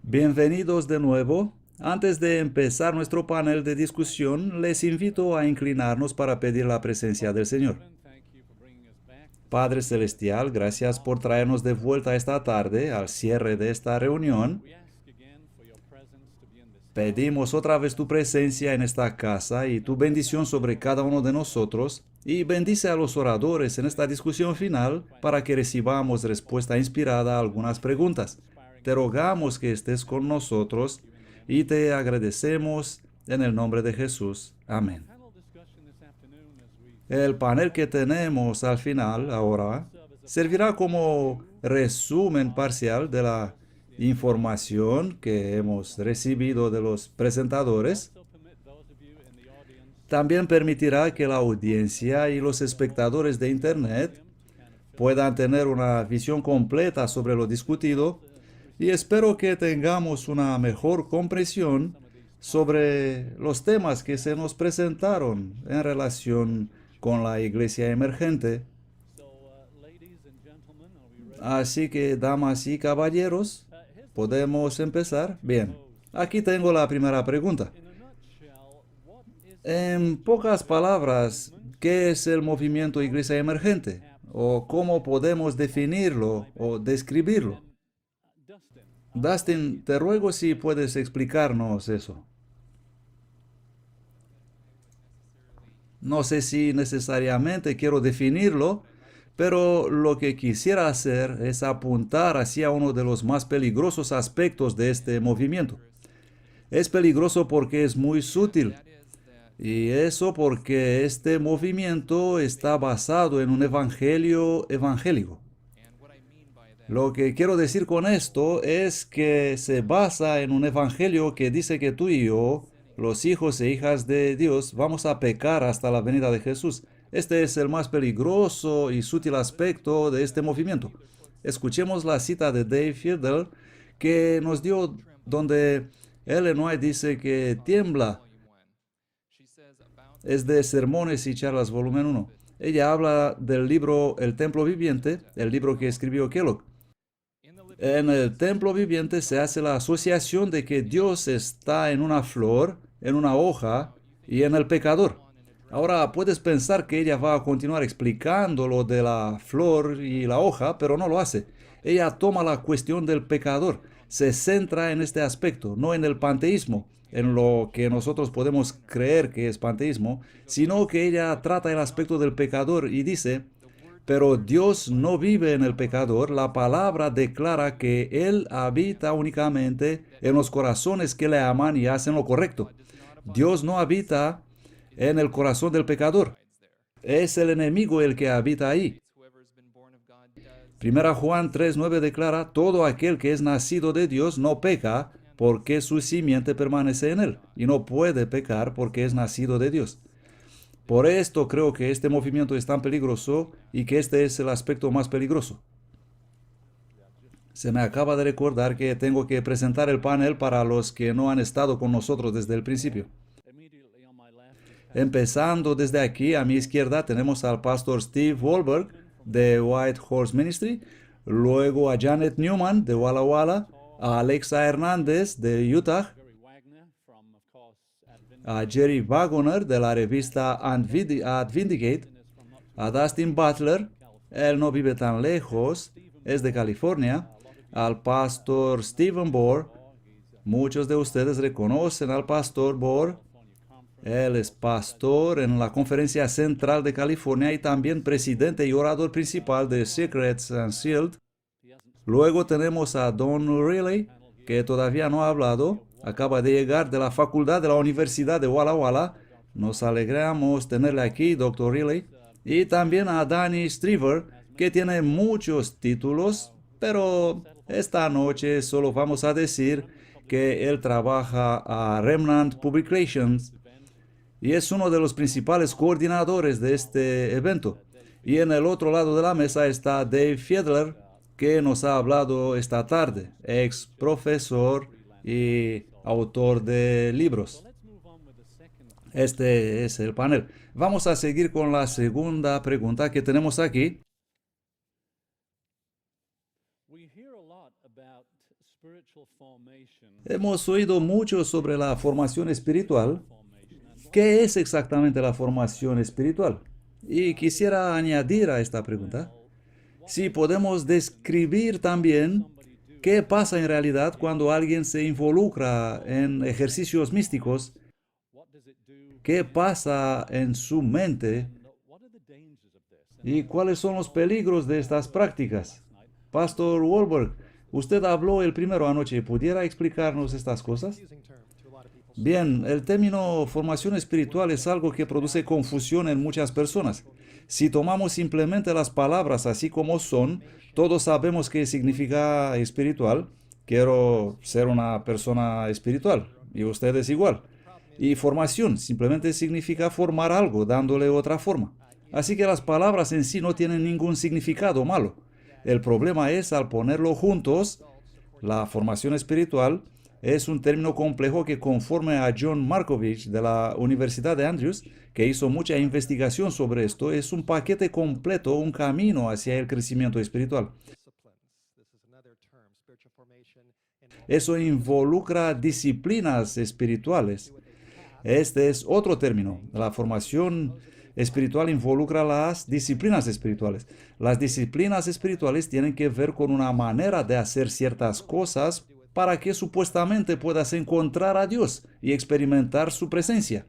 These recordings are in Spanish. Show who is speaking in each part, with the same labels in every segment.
Speaker 1: Bienvenidos de nuevo. Antes de empezar nuestro panel de discusión, les invito a inclinarnos para pedir la presencia del Señor. Padre Celestial, gracias por traernos de vuelta esta tarde al cierre de esta reunión. Pedimos otra vez tu presencia en esta casa y tu bendición sobre cada uno de nosotros, y bendice a los oradores en esta discusión final para que recibamos respuesta inspirada a algunas preguntas. Te rogamos que estés con nosotros y te agradecemos en el nombre de Jesús. Amén. El panel que tenemos al final ahora servirá como resumen parcial de la información que hemos recibido de los presentadores. También permitirá que la audiencia y los espectadores de Internet puedan tener una visión completa sobre lo discutido, y espero que tengamos una mejor comprensión sobre los temas que se nos presentaron en relación con la iglesia emergente. Así que, damas y caballeros, ¿podemos empezar? Bien, aquí tengo la primera pregunta. En pocas palabras, ¿qué es el movimiento Iglesia Emergente? ¿O cómo podemos definirlo o describirlo? Dustin, te ruego si puedes explicarnos eso. No sé si necesariamente quiero definirlo, pero lo que quisiera hacer es apuntar hacia uno de los más peligrosos aspectos de este movimiento. Es peligroso porque es muy sutil. Y eso porque este movimiento está basado en un evangelio evangélico. Lo que quiero decir con esto es que se basa en un evangelio que dice que tú y yo, los hijos e hijas de Dios, vamos a pecar hasta la venida de Jesús. Este es el más peligroso y sutil aspecto de este movimiento. Escuchemos la cita de Dave Fiedler que nos dio, donde Ellen White dice que tiembla. Es de Sermones y Charlas, volumen 1. Ella habla del libro El Templo Viviente, el libro que escribió Kellogg. En el templo viviente se hace la asociación de que Dios está en una flor, en una hoja y en el pecador. Ahora puedes pensar que ella va a continuar explicando lo de la flor y la hoja, pero no lo hace. Ella toma la cuestión del pecador, se centra en este aspecto, no en el panteísmo, en lo que nosotros podemos creer que es panteísmo, sino que ella trata el aspecto del pecador y dice: pero Dios no vive en el pecador. La palabra declara que Él habita únicamente en los corazones que le aman y hacen lo correcto. Dios no habita en el corazón del pecador. Es el enemigo el que habita ahí. Primera Juan 3:9 declara: todo aquel que es nacido de Dios no peca, porque su simiente permanece en él, y no puede pecar porque es nacido de Dios. Por esto creo que este movimiento es tan peligroso y que este es el aspecto más peligroso. Se me acaba de recordar que tengo que presentar el panel para los que no han estado con nosotros desde el principio. Empezando desde aquí, a mi izquierda, tenemos al pastor Steve Wahlberg de White Horse Ministry, luego a Janet Newman de Walla Walla, a Alexa Hernández de Utah, a Jerry Wagoner de la revista Advindicate, a Dustin Butler, él no vive tan lejos, es de California, al pastor Stephen Bohr. Muchos de ustedes reconocen al pastor Bohr. Él es pastor en la Conferencia Central de California y también presidente y orador principal de Secrets and Sealed. Luego tenemos a Don Riley, que todavía no ha hablado. Acaba de llegar de la facultad de la Universidad de Walla Walla. Nos alegramos tenerle aquí, Dr. Riley. Y también a Danny Strever, que tiene muchos títulos, pero esta noche solo vamos a decir que él trabaja a Remnant Publications y es uno de los principales coordinadores de este evento. Y en el otro lado de la mesa está Dave Fiedler, que nos ha hablado esta tarde, ex profesor y autor de libros. Este es el panel. Vamos a seguir con la segunda pregunta que tenemos aquí. Hemos oído mucho sobre la formación espiritual. ¿Qué es exactamente la formación espiritual? Y quisiera añadir a esta pregunta, si podemos describir también qué pasa en realidad cuando alguien se involucra en ejercicios místicos, qué pasa en su mente y cuáles son los peligros de estas prácticas. Pastor Wahlberg, usted habló el primero anoche. ¿Pudiera explicarnos estas cosas? Bien, el término formación espiritual es algo que produce confusión en muchas personas. Si tomamos simplemente las palabras así como son, todos sabemos qué significa espiritual. Quiero ser una persona espiritual y usted es igual. Y formación simplemente significa formar algo, dándole otra forma. Así que las palabras en sí no tienen ningún significado malo. El problema es al ponerlo juntos, la formación espiritual es un término complejo que, conforme a John Markovich de la Universidad de Andrews, que hizo mucha investigación sobre esto, es un paquete completo, un camino hacia el crecimiento espiritual. Eso involucra disciplinas espirituales. Este es otro término. La formación espiritual involucra las disciplinas espirituales. Las disciplinas espirituales tienen que ver con una manera de hacer ciertas cosas para que supuestamente puedas encontrar a Dios y experimentar su presencia.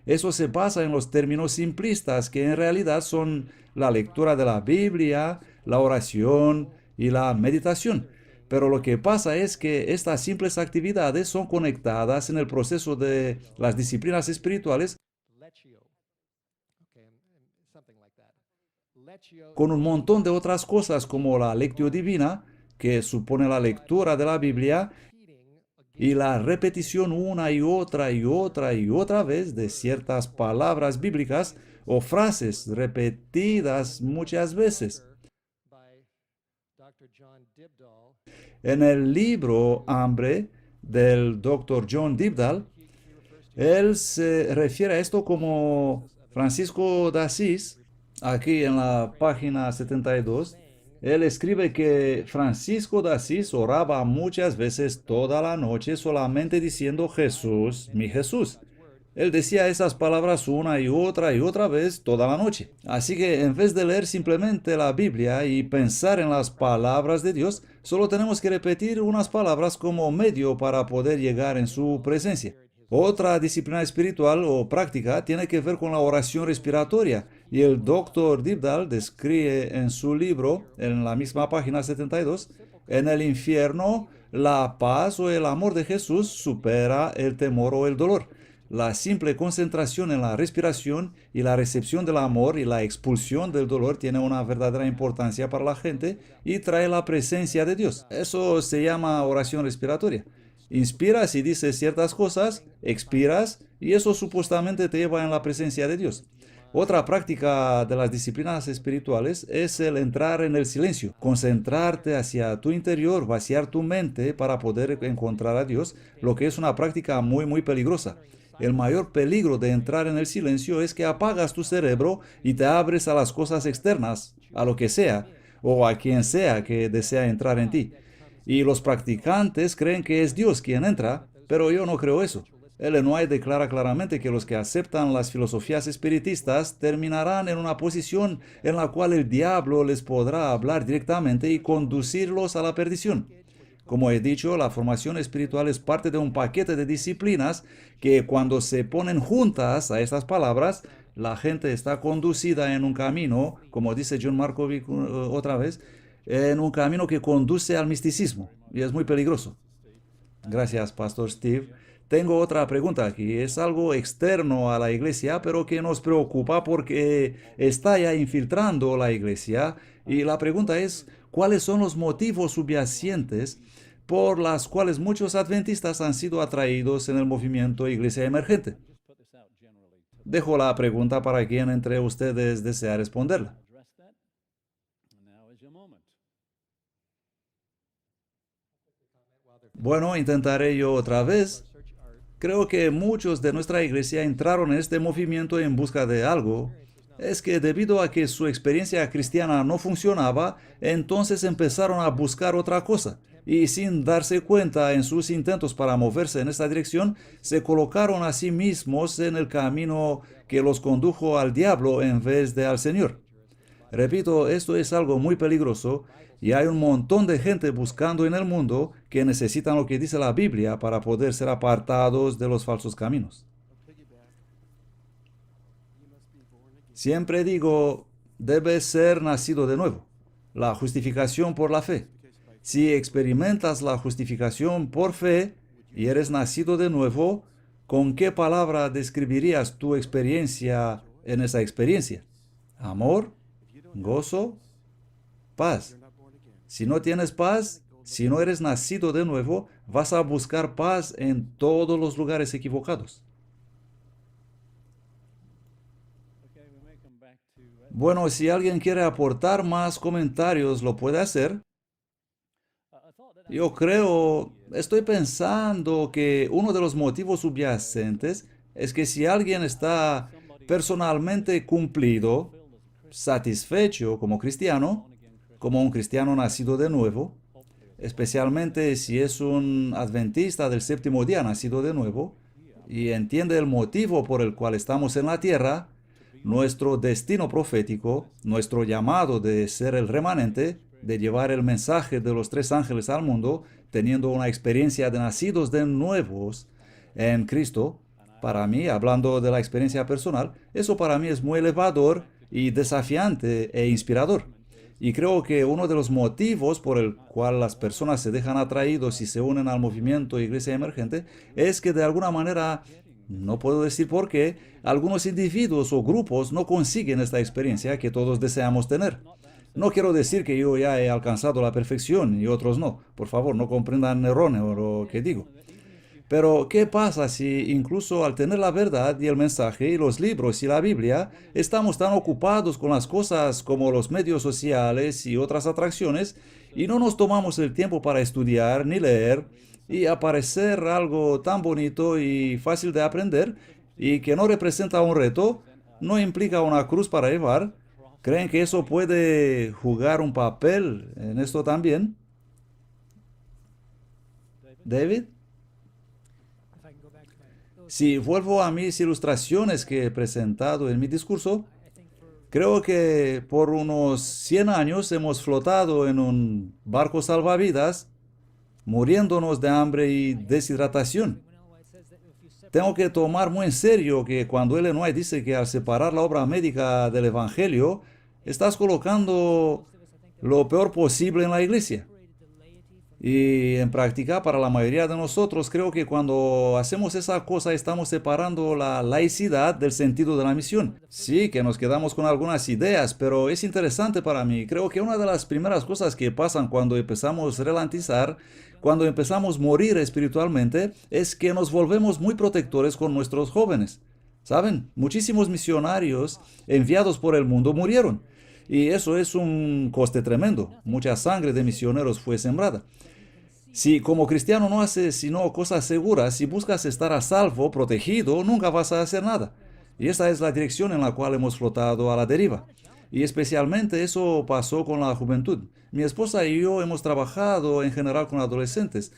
Speaker 1: Eso se basa en los términos simplistas que en realidad son la lectura de la Biblia, la oración y la meditación. Pero lo que pasa es que estas simples actividades son conectadas en el proceso de las disciplinas espirituales con un montón de otras cosas como la lectio divina, que supone la lectura de la Biblia, y la repetición una y otra y otra y otra vez de ciertas palabras bíblicas o frases repetidas muchas veces. En el libro Hambre del Dr. John Dibdall, él se refiere a esto como Francisco de Asís. Aquí en la página 72, él escribe que Francisco de Asís oraba muchas veces toda la noche solamente diciendo Jesús, mi Jesús. Él decía esas palabras una y otra vez toda la noche. Así que en vez de leer simplemente la Biblia y pensar en las palabras de Dios, solo tenemos que repetir unas palabras como medio para poder llegar en su presencia. Otra disciplina espiritual o práctica tiene que ver con la oración respiratoria, y el Dr. Dibdall describe en su libro, en la misma página 72, en el infierno, la paz o el amor de Jesús supera el temor o el dolor. La simple concentración en la respiración y la recepción del amor y la expulsión del dolor tiene una verdadera importancia para la gente y trae la presencia de Dios. Eso se llama oración respiratoria. Inspiras y dices ciertas cosas, expiras y eso supuestamente te lleva en la presencia de Dios. Otra práctica de las disciplinas espirituales es el entrar en el silencio, concentrarte hacia tu interior, vaciar tu mente para poder encontrar a Dios, lo que es una práctica muy peligrosa. El mayor peligro de entrar en el silencio es que apagas tu cerebro y te abres a las cosas externas, a lo que sea, o a quien sea que desea entrar en ti. Y los practicantes creen que es Dios quien entra, pero yo no creo eso. Ellen White declara claramente que los que aceptan las filosofías espiritistas terminarán en una posición en la cual el diablo les podrá hablar directamente y conducirlos a la perdición. Como he dicho, la formación espiritual es parte de un paquete de disciplinas que, cuando se ponen juntas a estas palabras, la gente está conducida en un camino, como dice John Markovic otra vez, en un camino que conduce al misticismo, y es muy peligroso. Gracias, Pastor Steve. Tengo otra pregunta aquí. Es algo externo a la iglesia, pero que nos preocupa porque está ya infiltrando la iglesia. Y la pregunta es, ¿cuáles son los motivos subyacentes por las cuales muchos adventistas han sido atraídos en el movimiento Iglesia Emergente? Dejo la pregunta para quien entre ustedes desea responderla. Bueno, intentaré yo otra vez. Creo que muchos de nuestra iglesia entraron en este movimiento en busca de algo. es que debido a que su experiencia cristiana no funcionaba, entonces empezaron a buscar otra cosa. Y sin darse cuenta en sus intentos para moverse en esta dirección, se colocaron a sí mismos en el camino que los condujo al diablo en vez de al Señor. Repito, esto es algo muy peligroso y hay un montón de gente buscando en el mundo que necesitan lo que dice la Biblia para poder ser apartados de los falsos caminos. Siempre digo, debes ser nacido de nuevo. La justificación por la fe. Si experimentas la justificación por fe y eres nacido de nuevo, ¿con qué palabra describirías tu experiencia en esa experiencia? Amor, gozo, paz. Si no tienes paz, si no eres nacido de nuevo, vas a buscar paz en todos los lugares equivocados. Bueno, si alguien quiere aportar más comentarios, lo puede hacer. Yo creo, estoy pensando que uno de los motivos subyacentes es que si alguien está personalmente cumplido, satisfecho como un cristiano nacido de nuevo, especialmente si es un adventista del séptimo día nacido de nuevo, y entiende el motivo por el cual estamos en la tierra, nuestro destino profético, nuestro llamado de ser el remanente, de llevar el mensaje de los tres ángeles al mundo, teniendo una experiencia de nacidos de nuevos en Cristo. Para mí, hablando de la experiencia personal, eso para mí es muy elevador y desafiante e inspirador. Y creo que uno de los motivos por el cual las personas se dejan atraídos y se unen al movimiento Iglesia Emergente es que de alguna manera, no puedo decir por qué, algunos individuos o grupos no consiguen esta experiencia que todos deseamos tener. No quiero decir que yo ya he alcanzado la perfección y otros no. Por favor, no comprendan erróneo lo que digo. Pero, ¿qué pasa si incluso al tener la verdad y el mensaje y los libros y la Biblia, estamos tan ocupados con las cosas como los medios sociales y otras atracciones y no nos tomamos el tiempo para estudiar ni leer y aparecer algo tan bonito y fácil de aprender y que no representa un reto, no implica una cruz para llevar? ¿Creen que eso puede jugar un papel en esto también? David? Si vuelvo a mis ilustraciones que he presentado en mi discurso, creo que por unos 100 años hemos flotado en un barco salvavidas, muriéndonos de hambre y deshidratación. Tengo que tomar muy en serio que cuando Ellen White dice que al separar la obra médica del Evangelio, estás colocando lo peor posible en la iglesia. Y en práctica, para la mayoría de nosotros, creo que cuando hacemos esa cosa estamos separando la laicidad del sentido de la misión. Sí, que nos quedamos con algunas ideas, pero es interesante para mí. Creo que una de las primeras cosas que pasan cuando empezamos a relantizar, cuando empezamos a morir espiritualmente, es que nos volvemos muy protectores con nuestros jóvenes. ¿Saben? Muchísimos misionarios enviados por el mundo murieron. Y eso es un coste tremendo. Mucha sangre de misioneros fue sembrada. Si como cristiano no haces sino cosas seguras, si buscas estar a salvo, protegido, nunca vas a hacer nada. Y esa es la dirección en la cual hemos flotado a la deriva. Y especialmente eso pasó con la juventud. Mi esposa y yo hemos trabajado en general con adolescentes.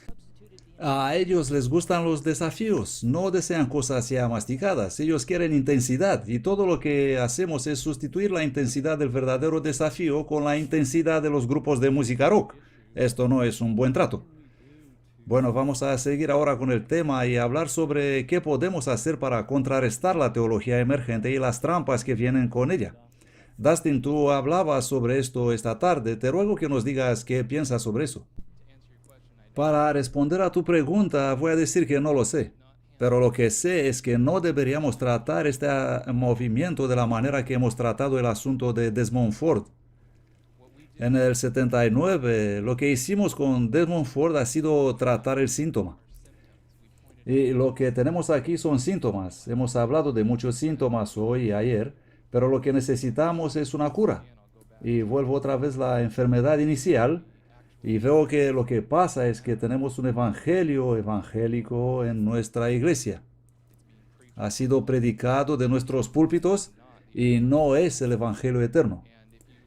Speaker 1: A ellos les gustan los desafíos, no desean cosas ya masticadas, ellos quieren intensidad y todo lo que hacemos es sustituir la intensidad del verdadero desafío con la intensidad de los grupos de música rock. Esto no es un buen trato. Bueno, vamos a seguir ahora con el tema y hablar sobre qué podemos hacer para contrarrestar la teología emergente y las trampas que vienen con ella. Dustin, tú hablabas sobre esto esta tarde, te ruego que nos digas qué piensas sobre eso. Para responder a tu pregunta, voy a decir que no lo sé. Pero lo que sé es que no deberíamos tratar este movimiento de la manera que hemos tratado el asunto de Desmond Ford. En el 79, lo que hicimos con Desmond Ford ha sido tratar el síntoma. Y lo que tenemos aquí son síntomas. Hemos hablado de muchos síntomas hoy y ayer, pero lo que necesitamos es una cura. Y vuelvo otra vez a la enfermedad inicial. Y veo que lo que pasa es que tenemos un evangelio evangélico en nuestra iglesia. Ha sido predicado de nuestros púlpitos y no es el Evangelio eterno.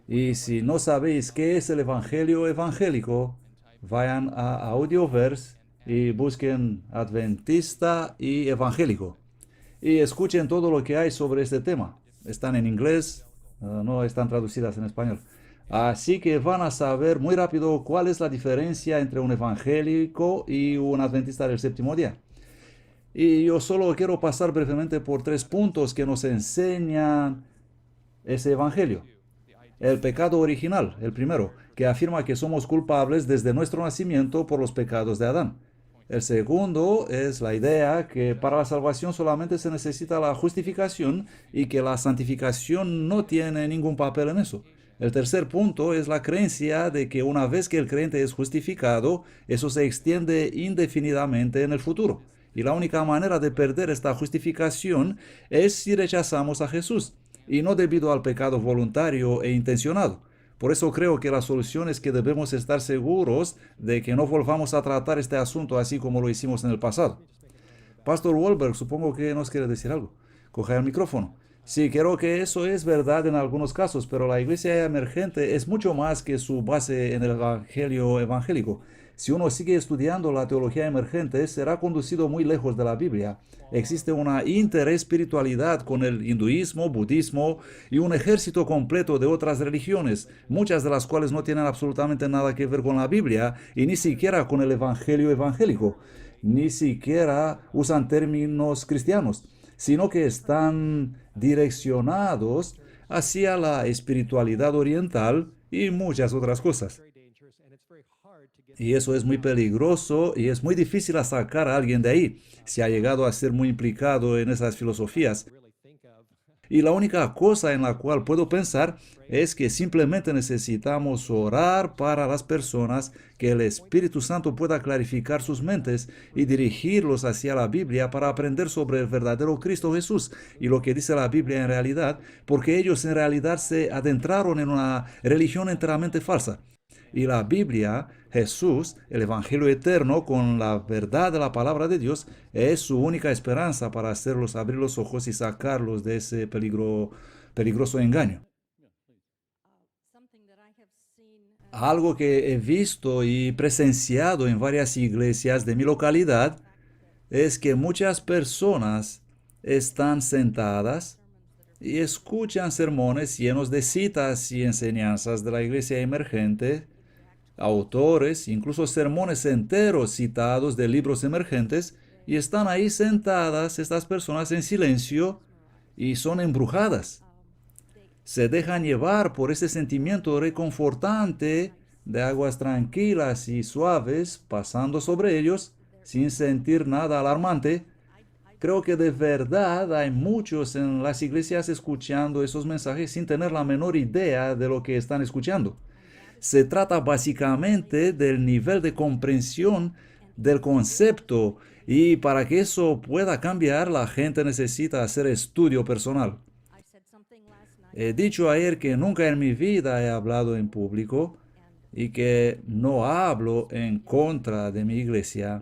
Speaker 1: Y si no sabéis qué es el Evangelio evangélico, vayan a Audioverse y busquen Adventista y Evangélico. Y escuchen todo lo que hay sobre este tema. Están en inglés, no están traducidas en español. Así que van a saber muy rápido cuál es la diferencia entre un evangélico y un adventista del séptimo día. Y yo solo quiero pasar brevemente por 3 puntos que nos enseñan ese evangelio. El pecado original, el primero, que afirma que somos culpables desde nuestro nacimiento por los pecados de Adán. El segundo es la idea que para la salvación solamente se necesita la justificación y que la santificación no tiene ningún papel en eso. El tercer punto es la creencia de que una vez que el creyente es justificado, eso se extiende indefinidamente en el futuro. Y la única manera de perder esta justificación es si rechazamos a Jesús, y no debido al pecado voluntario e intencionado. Por eso creo que la solución es que debemos estar seguros de que no volvamos a tratar este asunto así como lo hicimos en el pasado. Pastor Wahlberg, supongo que nos quiere decir algo. Coge el micrófono. Sí, creo que eso es verdad en algunos casos, pero la iglesia emergente es mucho más que su base en el evangelio evangélico. Si uno sigue estudiando la teología emergente, será conducido muy lejos de la Biblia. Existe una interespiritualidad con el hinduismo, budismo y un ejército completo de otras religiones, muchas de las cuales no tienen absolutamente nada que ver con la Biblia y ni siquiera con el evangelio evangélico. Ni siquiera usan términos cristianos, sino que están direccionados hacia la espiritualidad oriental y muchas otras cosas. Y eso es muy peligroso y es muy difícil sacar a alguien de ahí si ha llegado a ser muy implicado en esas filosofías. Y la única cosa en la cual puedo pensar es que simplemente necesitamos orar para las personas, que el Espíritu Santo pueda clarificar sus mentes y dirigirlos hacia la Biblia para aprender sobre el verdadero Cristo Jesús y lo que dice la Biblia en realidad, porque ellos en realidad se adentraron en una religión enteramente falsa. Y la Biblia, Jesús, el Evangelio eterno con la verdad de la palabra de Dios, es su única esperanza para hacerlos abrir los ojos y sacarlos de ese peligroso engaño. Algo que he visto y presenciado en varias iglesias de mi localidad es que muchas personas están sentadas y escuchan sermones llenos de citas y enseñanzas de la iglesia emergente, autores, incluso sermones enteros citados de libros emergentes, y están ahí sentadas estas personas en silencio y son embrujadas. Se dejan llevar por ese sentimiento reconfortante de aguas tranquilas y suaves pasando sobre ellos sin sentir nada alarmante. Creo que de verdad hay muchos en las iglesias escuchando esos mensajes sin tener la menor idea de lo que están escuchando. Se trata básicamente del nivel de comprensión del concepto, y para que eso pueda cambiar, la gente necesita hacer estudio personal. He dicho ayer que nunca en mi vida he hablado en público y que no hablo en contra de mi iglesia,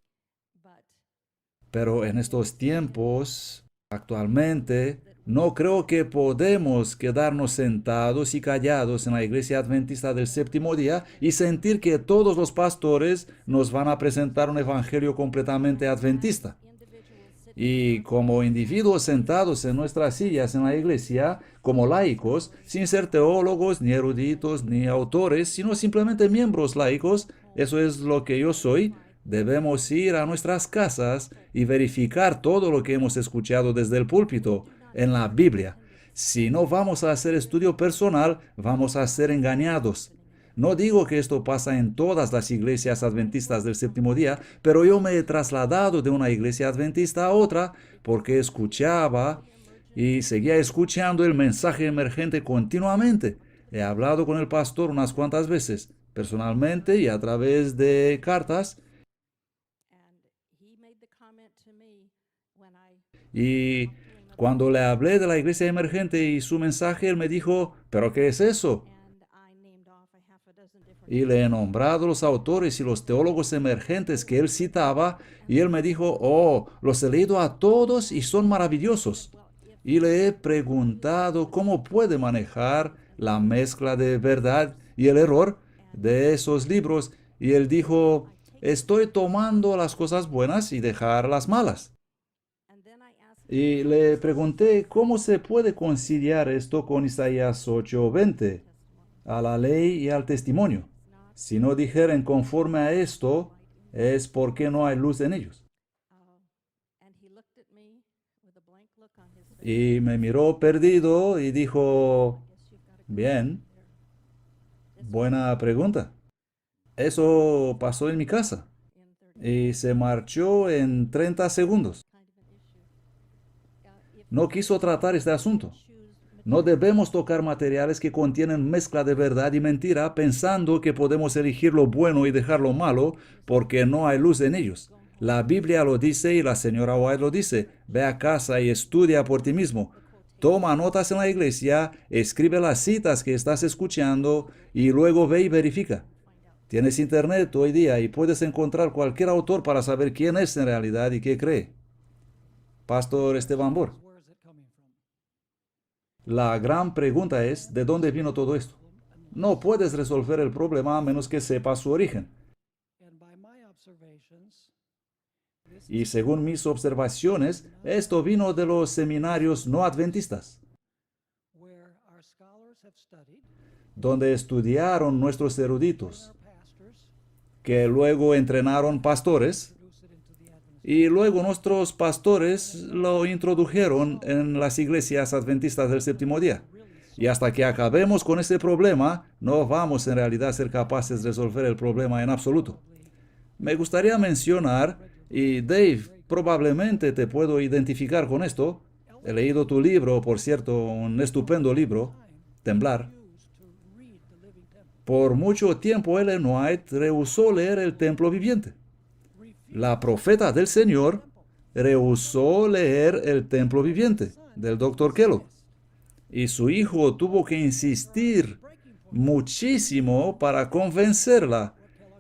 Speaker 1: pero en estos tiempos, actualmente, no creo que podemos quedarnos sentados y callados en la iglesia adventista del séptimo día y sentir que todos los pastores nos van a presentar un evangelio completamente adventista. Y como individuos sentados en nuestras sillas en la iglesia, como laicos, sin ser teólogos, ni eruditos, ni autores, sino simplemente miembros laicos, eso es lo que yo soy, debemos ir a nuestras casas y verificar todo lo que hemos escuchado desde el púlpito en la Biblia. Si no vamos a hacer estudio personal, vamos a ser engañados. No digo que esto pasa en todas las iglesias adventistas del séptimo día, pero yo me he trasladado de una iglesia adventista a otra porque escuchaba y seguía escuchando el mensaje emergente continuamente. He hablado con el pastor unas cuantas veces, personalmente y a través de cartas, y cuando le hablé de la iglesia emergente y su mensaje, él me dijo, ¿pero qué es eso? Y le he nombrado los autores y los teólogos emergentes que él citaba, y él me dijo, oh, los he leído a todos y son maravillosos. y le he preguntado cómo puede manejar la mezcla de verdad y el error de esos libros, y él dijo, estoy tomando las cosas buenas y dejar las malas. Y le pregunté cómo se puede conciliar esto con Isaías 8:20, a la ley y al testimonio. Si no dijeren conforme a esto, es porque no hay luz en ellos. Y me miró perdido y dijo, bien, buena pregunta. Eso pasó en mi casa y se marchó en 30 segundos. No quiso tratar este asunto. No debemos tocar materiales que contienen mezcla de verdad y mentira pensando que podemos elegir lo bueno y dejar lo malo porque no hay luz en ellos. La Biblia lo dice y la señora White lo dice. Ve a casa y estudia por ti mismo. Toma notas en la iglesia, escribe las citas que estás escuchando y luego ve y verifica. Tienes internet hoy día y puedes encontrar cualquier autor para saber quién es en realidad y qué cree. Pastor Esteban Bor. La gran pregunta es, ¿de dónde vino todo esto? No puedes resolver el problema a menos que sepas su origen. Y según mis observaciones, esto vino de los seminarios no adventistas, donde estudiaron nuestros eruditos, que luego entrenaron pastores, y luego nuestros pastores lo introdujeron en las iglesias adventistas del séptimo día. Y hasta que acabemos con ese problema, no vamos en realidad a ser capaces de resolver el problema en absoluto. Me gustaría mencionar, y Dave, probablemente te puedo identificar con esto. He leído tu libro, por cierto, un estupendo libro, Temblar. Por mucho tiempo Ellen White rehusó leer El Templo Viviente. La profeta del Señor rehusó leer El Templo Viviente del Dr. Kellogg. Y su hijo tuvo que insistir muchísimo para convencerla.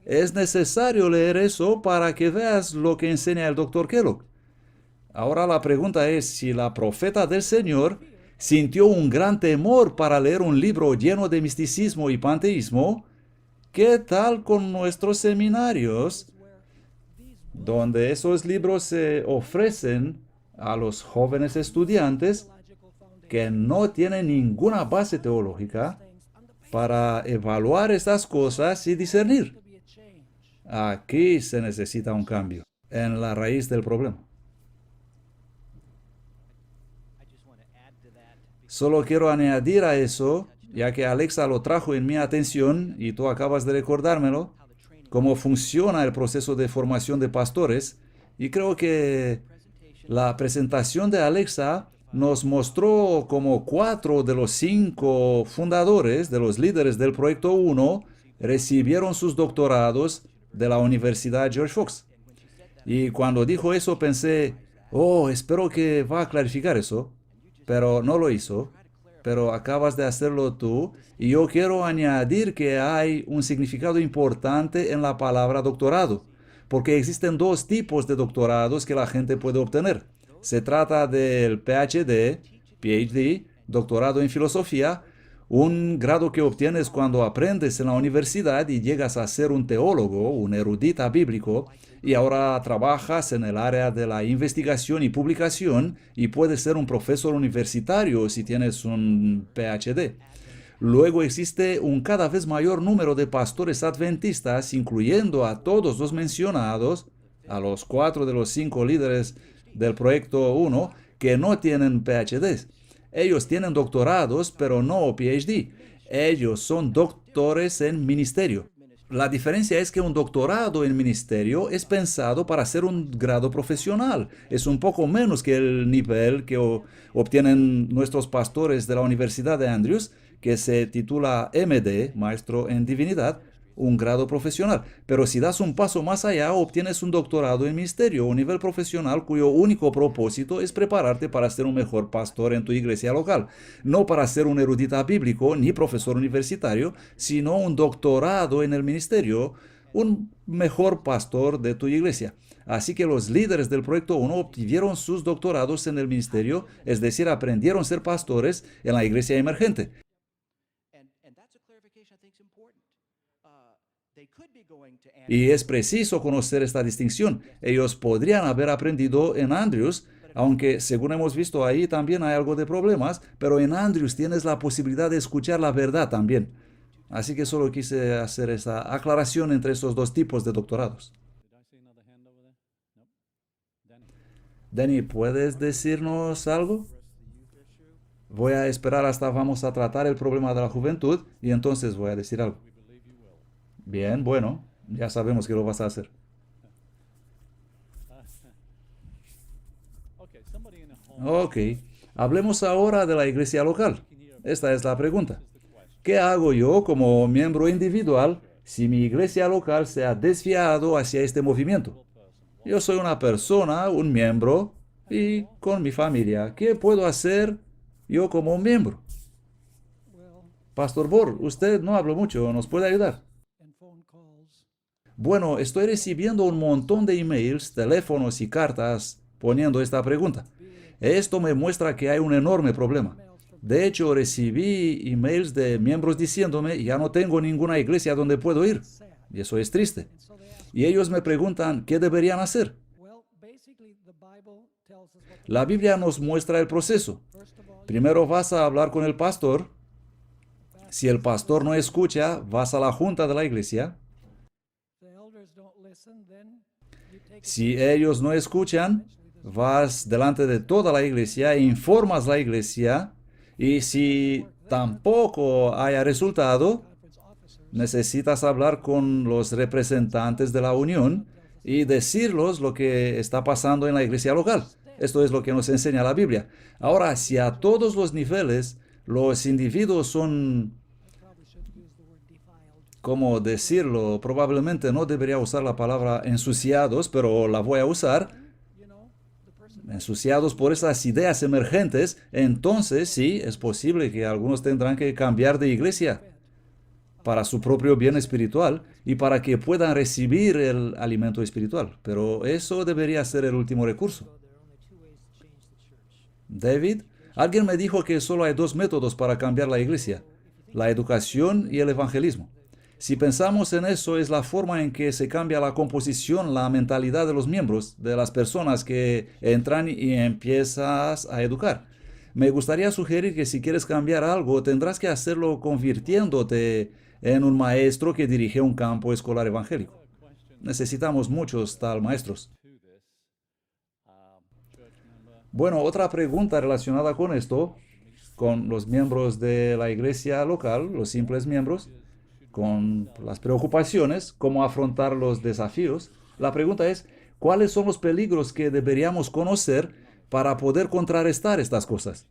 Speaker 1: Es necesario leer eso para que veas lo que enseña el Dr. Kellogg. Ahora la pregunta es si la profeta del Señor sintió un gran temor para leer un libro lleno de misticismo y panteísmo. ¿Qué tal con nuestros seminarios, donde esos libros se ofrecen a los jóvenes estudiantes que no tienen ninguna base teológica para evaluar estas cosas y discernir? Aquí se necesita un cambio en la raíz del problema. Solo quiero añadir a eso, ya que Alexa lo trajo en mi atención y tú acabas de recordármelo, cómo funciona el proceso de formación de pastores, y creo que la presentación de Alexa nos mostró cómo 4 de los 5 fundadores, de los líderes del Proyecto 1, recibieron sus doctorados de la Universidad George Fox. Y cuando dijo eso pensé, oh, espero que va a clarificar eso, pero no lo hizo. Pero acabas de hacerlo tú, y yo quiero añadir que hay un significado importante en la palabra doctorado, porque existen 2 tipos de doctorados que la gente puede obtener. Se trata del PhD, doctorado en filosofía, un grado que obtienes cuando aprendes en la universidad y llegas a ser un teólogo, un erudita bíblico, y ahora trabajas en el área de la investigación y publicación y puedes ser un profesor universitario si tienes un PhD. Luego existe un cada vez mayor número de pastores adventistas, incluyendo a todos los mencionados, a los 4 de los 5 líderes del Proyecto 1, que no tienen PhDs. Ellos tienen doctorados, pero no PhD. Ellos son doctores en ministerio. La diferencia es que un doctorado en ministerio es pensado para ser un grado profesional. Es un poco menos que el nivel que obtienen nuestros pastores de la Universidad de Andrews, que se titula MD, Maestro en Divinidad, un grado profesional. Pero si das un paso más allá, obtienes un doctorado en ministerio, un nivel profesional cuyo único propósito es prepararte para ser un mejor pastor en tu iglesia local. No para ser un erudita bíblico ni profesor universitario, sino un doctorado en el ministerio, un mejor pastor de tu iglesia. Así que los líderes del proyecto 1 obtuvieron sus doctorados en el ministerio, es decir, aprendieron a ser pastores en la iglesia emergente. Y es preciso conocer esta distinción. Ellos podrían haber aprendido en Andrews, aunque según hemos visto ahí también hay algo de problemas, pero en Andrews tienes la posibilidad de escuchar la verdad también. Así que solo quise hacer esa aclaración entre estos dos tipos de doctorados. Danny, ¿puedes decirnos algo? Voy a esperar hasta vamos a tratar el problema de la juventud y entonces voy a decir algo. Bien, bueno, ya sabemos que lo vas a hacer. Ok, hablemos ahora de la iglesia local. Esta es la pregunta. ¿Qué hago yo como miembro individual si mi iglesia local se ha desviado hacia este movimiento? Yo soy una persona, un miembro, y con mi familia. ¿Qué puedo hacer yo como un miembro? Pastor Bor, usted no habla mucho, ¿nos puede ayudar? Bueno, estoy recibiendo un montón de emails, teléfonos y cartas poniendo esta pregunta. Esto me muestra que hay un enorme problema. De hecho, recibí emails de miembros diciéndome, ya no tengo ninguna iglesia donde puedo ir. Y eso es triste. Y ellos me preguntan, ¿qué deberían hacer? La Biblia nos muestra el proceso. Primero vas a hablar con el pastor. Si el pastor no escucha, vas a la junta de la iglesia. Si ellos no escuchan, vas delante de toda la iglesia e informas a la iglesia. Y si tampoco haya resultado, necesitas hablar con los representantes de la unión y decirles lo que está pasando en la iglesia local. Esto es lo que nos enseña la Biblia. Ahora, si a todos los niveles los individuos son, ¿cómo decirlo? Probablemente no debería usar la palabra ensuciados, pero la voy a usar. Ensuciados por esas ideas emergentes, entonces sí, es posible que algunos tendrán que cambiar de iglesia para su propio bien espiritual y para que puedan recibir el alimento espiritual. Pero eso debería ser el último recurso. David, alguien me dijo que solo hay dos métodos para cambiar la iglesia: la educación y el evangelismo. Si pensamos en eso, es la forma en que se cambia la composición, la mentalidad de los miembros, de las personas que entran y empiezas a educar. Me gustaría sugerir que si quieres cambiar algo, tendrás que hacerlo convirtiéndote en un maestro que dirige un campo escolar evangélico. Necesitamos muchos tal maestros. Bueno, otra pregunta relacionada con esto, con los miembros de la iglesia local, los simples miembros, con las preocupaciones, cómo afrontar los desafíos. La pregunta es, ¿cuáles son los peligros que deberíamos conocer para poder contrarrestar estas cosas?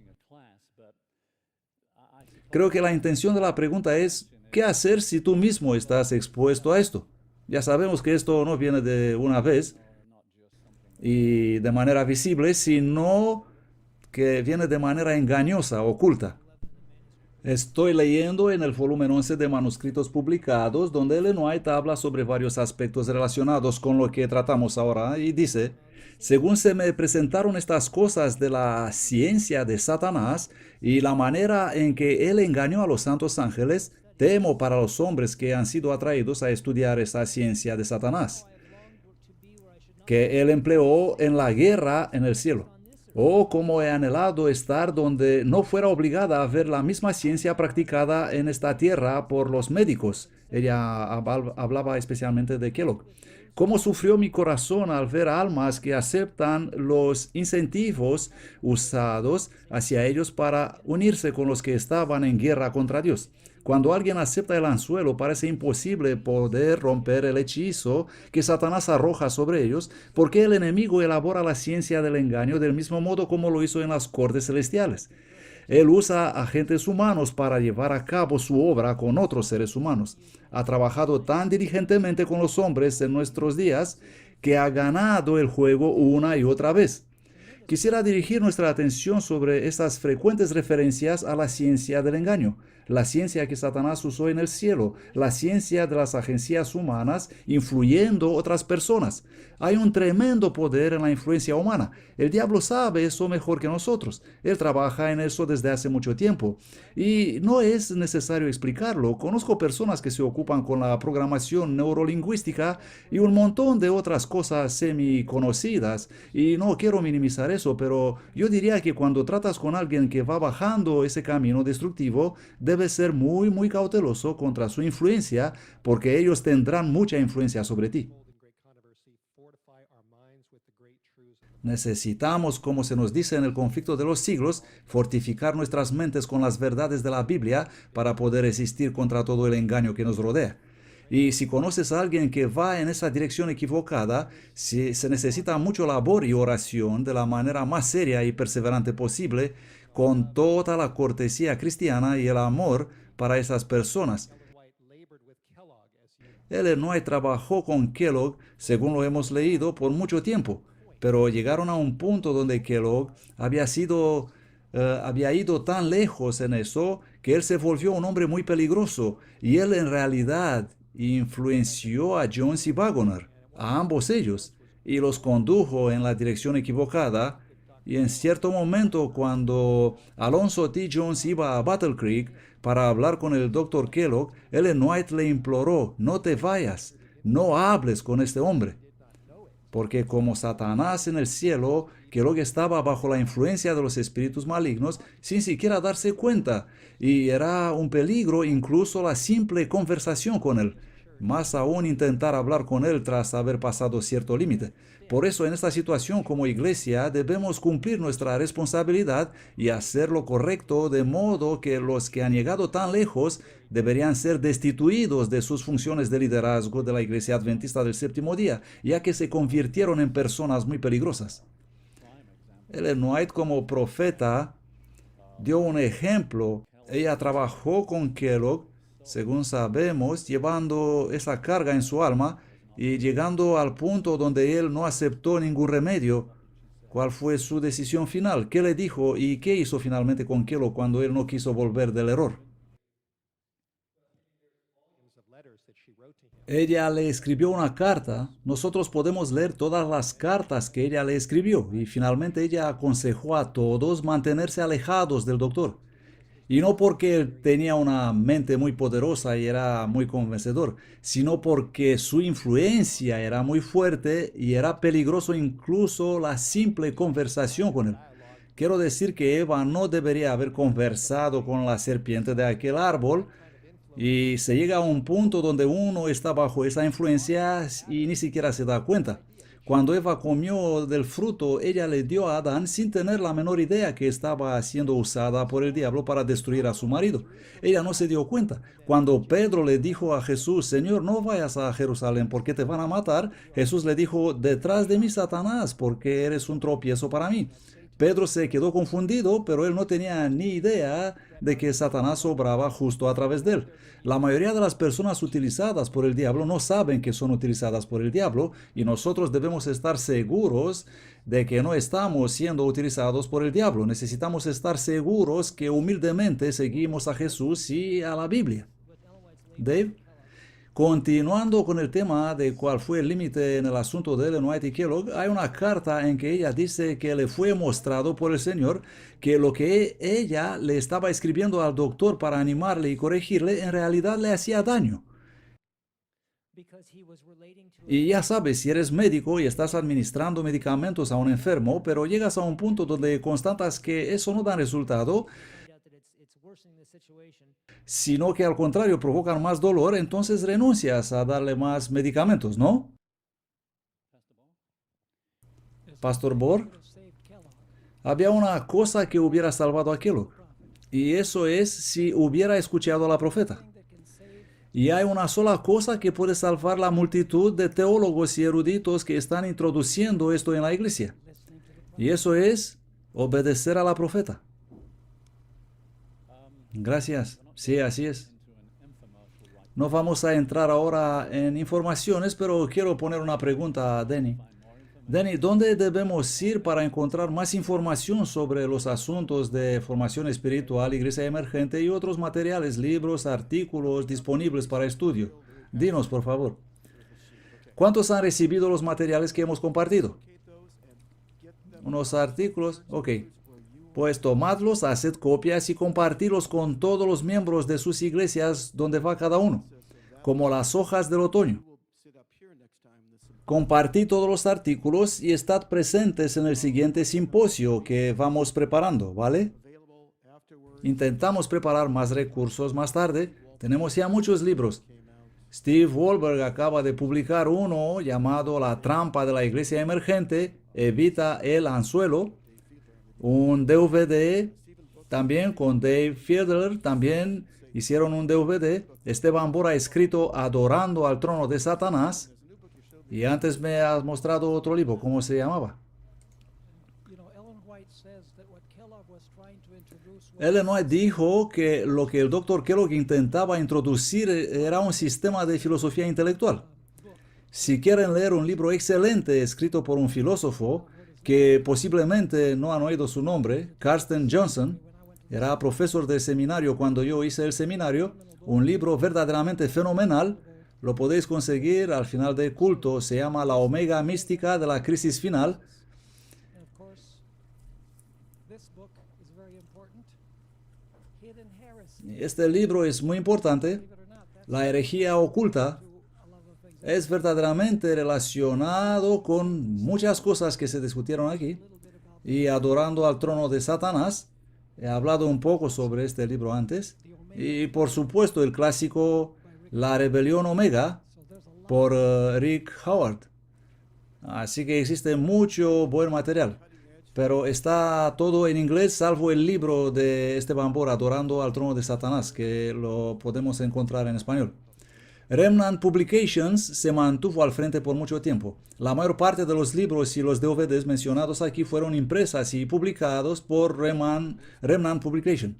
Speaker 1: Creo que la intención de la pregunta es, ¿qué hacer si tú mismo estás expuesto a esto? Ya sabemos que esto no viene de una vez y de manera visible, sino que viene de manera engañosa, oculta. Estoy leyendo en el volumen 11 de manuscritos publicados, donde Ellen White habla sobre varios aspectos relacionados con lo que tratamos ahora, y dice, según se me presentaron estas cosas de la ciencia de Satanás y la manera en que él engañó a los santos ángeles, temo para los hombres que han sido atraídos a estudiar esa ciencia de Satanás, que él empleó en la guerra en el cielo. Oh, cómo he anhelado estar donde no fuera obligada a ver la misma ciencia practicada en esta tierra por los médicos. Ella hablaba especialmente de Kellogg. Cómo sufrió mi corazón al ver almas que aceptan los incentivos usados hacia ellos para unirse con los que estaban en guerra contra Dios. Cuando alguien acepta el anzuelo, parece imposible poder romper el hechizo que Satanás arroja sobre ellos, porque el enemigo elabora la ciencia del engaño del mismo modo como lo hizo en las cortes celestiales. Él usa agentes humanos para llevar a cabo su obra con otros seres humanos. Ha trabajado tan diligentemente con los hombres en nuestros días que ha ganado el juego una y otra vez. Quisiera dirigir nuestra atención sobre estas frecuentes referencias a la ciencia del engaño. la ciencia que Satanás usó en el cielo, la ciencia de las agencias humanas influyendo otras personas. Hay un tremendo poder en la influencia humana. El diablo sabe eso mejor que nosotros. Él trabaja en eso desde hace mucho tiempo. Y no es necesario explicarlo. Conozco personas que se ocupan con la programación neurolingüística y un montón de otras cosas semi conocidas. Y no quiero minimizar eso, pero yo diría que cuando tratas con alguien que va bajando ese camino destructivo, debes ser muy, muy cauteloso contra su influencia, porque ellos tendrán mucha influencia sobre ti. Necesitamos, como se nos dice en el conflicto de los siglos, fortificar nuestras mentes con las verdades de la Biblia para poder resistir contra todo el engaño que nos rodea. Y si conoces a alguien que va en esa dirección equivocada, si se necesita mucho labor y oración de la manera más seria y perseverante posible, con toda la cortesía cristiana y el amor para esas personas. Ellen White trabajó con Kellogg, según lo hemos leído, por mucho tiempo, pero llegaron a un punto donde Kellogg había ido tan lejos en eso que él se volvió un hombre muy peligroso y él en realidad influenció a Jones y Wagoner, a ambos ellos, y los condujo en la dirección equivocada. Y en cierto momento, cuando Alonzo T. Jones iba a Battle Creek para hablar con el Dr. Kellogg, Ellen White le imploró: no te vayas, no hables con este hombre. Porque como Satanás en el cielo, Kellogg estaba bajo la influencia de los espíritus malignos sin siquiera darse cuenta, y era un peligro incluso la simple conversación con él, más aún intentar hablar con él tras haber pasado cierto límite. Por eso en esta situación como iglesia debemos cumplir nuestra responsabilidad y hacer lo correcto, de modo que los que han llegado tan lejos deberían ser destituidos de sus funciones de liderazgo de la Iglesia Adventista del Séptimo Día, ya que se convirtieron en personas muy peligrosas. Ellen White, como profeta, dio un ejemplo. Ella trabajó con Kellogg, según sabemos, llevando esa carga en su alma y llegando al punto donde él no aceptó ningún remedio. ¿Cuál fue su decisión final? ¿Qué le dijo y qué hizo finalmente con Kellogg cuando él no quiso volver del error? Ella le escribió una carta. Nosotros podemos leer todas las cartas que ella le escribió, y finalmente ella aconsejó a todos mantenerse alejados del doctor. Y no porque él tenía una mente muy poderosa y era muy convencedor, sino porque su influencia era muy fuerte y era peligroso incluso la simple conversación con él. Quiero decir que Eva no debería haber conversado con la serpiente de aquel árbol, y se llega a un punto donde uno está bajo esa influencia y ni siquiera se da cuenta. Cuando Eva comió del fruto, ella le dio a Adán sin tener la menor idea que estaba siendo usada por el diablo para destruir a su marido. Ella no se dio cuenta. Cuando Pedro le dijo a Jesús: Señor, no vayas a Jerusalén porque te van a matar, Jesús le dijo: detrás de mí, Satanás, porque eres un tropiezo para mí. Pedro se quedó confundido, pero él no tenía ni idea de que Satanás obraba justo a través de él. La mayoría de las personas utilizadas por el diablo no saben que son utilizadas por el diablo, y nosotros debemos estar seguros de que no estamos siendo utilizados por el diablo. Necesitamos estar seguros que humildemente seguimos a Jesús y a la Biblia. Dave, continuando con el tema de cuál fue el límite en el asunto de Ellen White y Kellogg, hay una carta en que ella dice que le fue mostrado por el Señor que lo que ella le estaba escribiendo al doctor para animarle y corregirle en realidad le hacía daño. Y ya sabes, si eres médico y estás administrando medicamentos a un enfermo, pero llegas a un punto donde constatas que eso no da resultado, sino que al contrario provocan más dolor, entonces renuncias a darle más medicamentos, ¿no? Pastor Bohr, había una cosa que hubiera salvado a Kellogg, y eso es si hubiera escuchado a la profeta. Y hay una sola cosa que puede salvar la multitud de teólogos y eruditos que están introduciendo esto en la iglesia, y eso es obedecer a la profeta. Gracias. Sí, así es. No vamos a entrar ahora en informaciones, pero quiero poner una pregunta a Denny. Danny, ¿dónde debemos ir para encontrar más información sobre los asuntos de formación espiritual, iglesia emergente y otros materiales, libros, artículos disponibles para estudio? Dinos, por favor. ¿Cuántos han recibido los materiales que hemos compartido? Unos artículos. Ok. Pues tomadlos, haced copias y compartirlos con todos los miembros de sus iglesias donde va cada uno, como las hojas del otoño. Compartid todos los artículos y estad presentes en el siguiente simposio que vamos preparando, ¿vale? Intentamos preparar más recursos más tarde. Tenemos ya muchos libros. Steve Wohlberg acaba de publicar uno llamado La trampa de la iglesia emergente, evita el anzuelo. Un DVD también con Dave Fiedler, también hicieron un DVD. Esteban Bora ha escrito Adorando al trono de Satanás. Y antes me has mostrado otro libro, ¿cómo se llamaba? Ellen White dijo que lo que el Dr. Kellogg intentaba introducir era un sistema de filosofía intelectual. Si quieren leer un libro excelente escrito por un filósofo, que posiblemente no han oído su nombre, Carsten Johnson, era profesor de seminario cuando yo hice el seminario, un libro verdaderamente fenomenal, lo podéis conseguir al final del culto, se llama La Omega Mística de la Crisis Final. Este libro es muy importante. La herejía oculta es verdaderamente relacionado con muchas cosas que se discutieron aquí. Y Adorando al trono de Satanás, he hablado un poco sobre este libro antes. Y por supuesto el clásico La Rebelión Omega por Rick Howard. Así que existe mucho buen material. Pero está todo en inglés, salvo el libro de Esteban Bora, Adorando al trono de Satanás, que lo podemos encontrar en español. Remnant Publications se mantuvo al frente por mucho tiempo. La mayor parte de los libros y los DVDs mencionados aquí fueron impresas y publicados por Remnant Publication.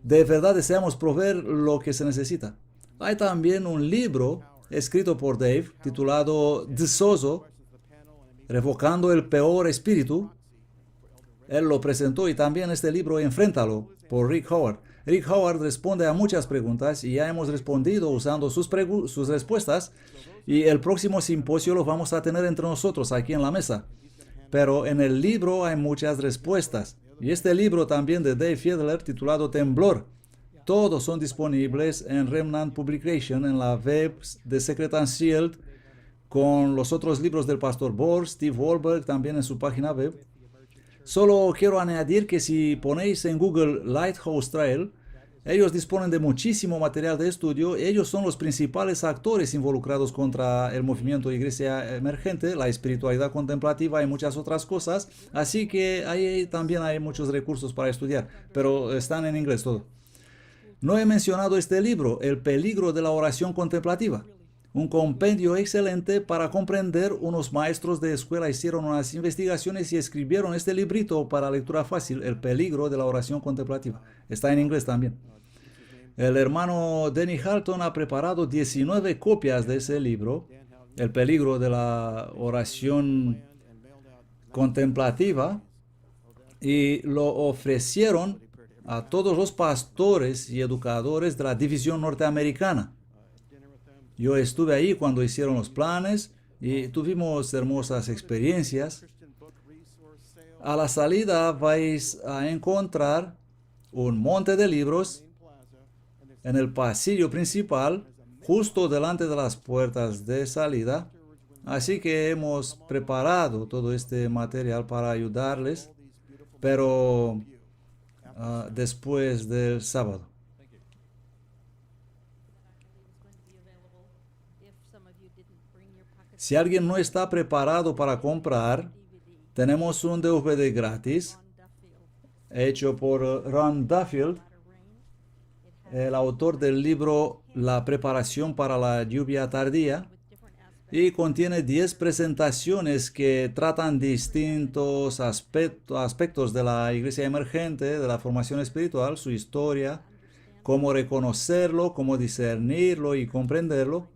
Speaker 1: De verdad deseamos proveer lo que se necesita. Hay también un libro escrito por Dave titulado Disoso, Revocando el Peor Espíritu. Él lo presentó y también este libro Enfréntalo por Rick Howard. Rick Howard responde a muchas preguntas y ya hemos respondido usando sus respuestas y el próximo simposio lo vamos a tener entre nosotros aquí en la mesa. Pero en el libro hay muchas respuestas. Y este libro también de Dave Fiedler titulado Temblor. Todos son disponibles en Remnant Publication en la web de Secret and Shield con los otros libros del Pastor Bohr, Steve Wohlberg también en su página web. Solo quiero añadir que si ponéis en Google Lighthouse Trail, ellos disponen de muchísimo material de estudio. Ellos son los principales actores involucrados contra el movimiento Iglesia Emergente, la espiritualidad contemplativa y muchas otras cosas. Así que ahí también hay muchos recursos para estudiar, pero están en inglés todo. No he mencionado este libro, El peligro de la oración contemplativa. Un compendio excelente para comprender. Unos maestros de escuela hicieron unas investigaciones y escribieron este librito para lectura fácil, El peligro de la oración contemplativa. Está en inglés también. El hermano Danny Halton ha preparado 19 copias de ese libro, El peligro de la oración contemplativa, y lo ofrecieron a todos los pastores y educadores de la división norteamericana. Yo estuve ahí cuando hicieron los planes y tuvimos hermosas experiencias. A la salida vais a encontrar un monte de libros en el pasillo principal, justo delante de las puertas de salida. Así que hemos preparado todo este material para ayudarles, pero después del sábado. Si alguien no está preparado para comprar, tenemos un DVD gratis hecho por Ron Duffield, el autor del libro La preparación para la lluvia tardía, y contiene 10 presentaciones que tratan distintos aspectos de la iglesia emergente, de la formación espiritual, su historia, cómo reconocerlo, cómo discernirlo y comprenderlo.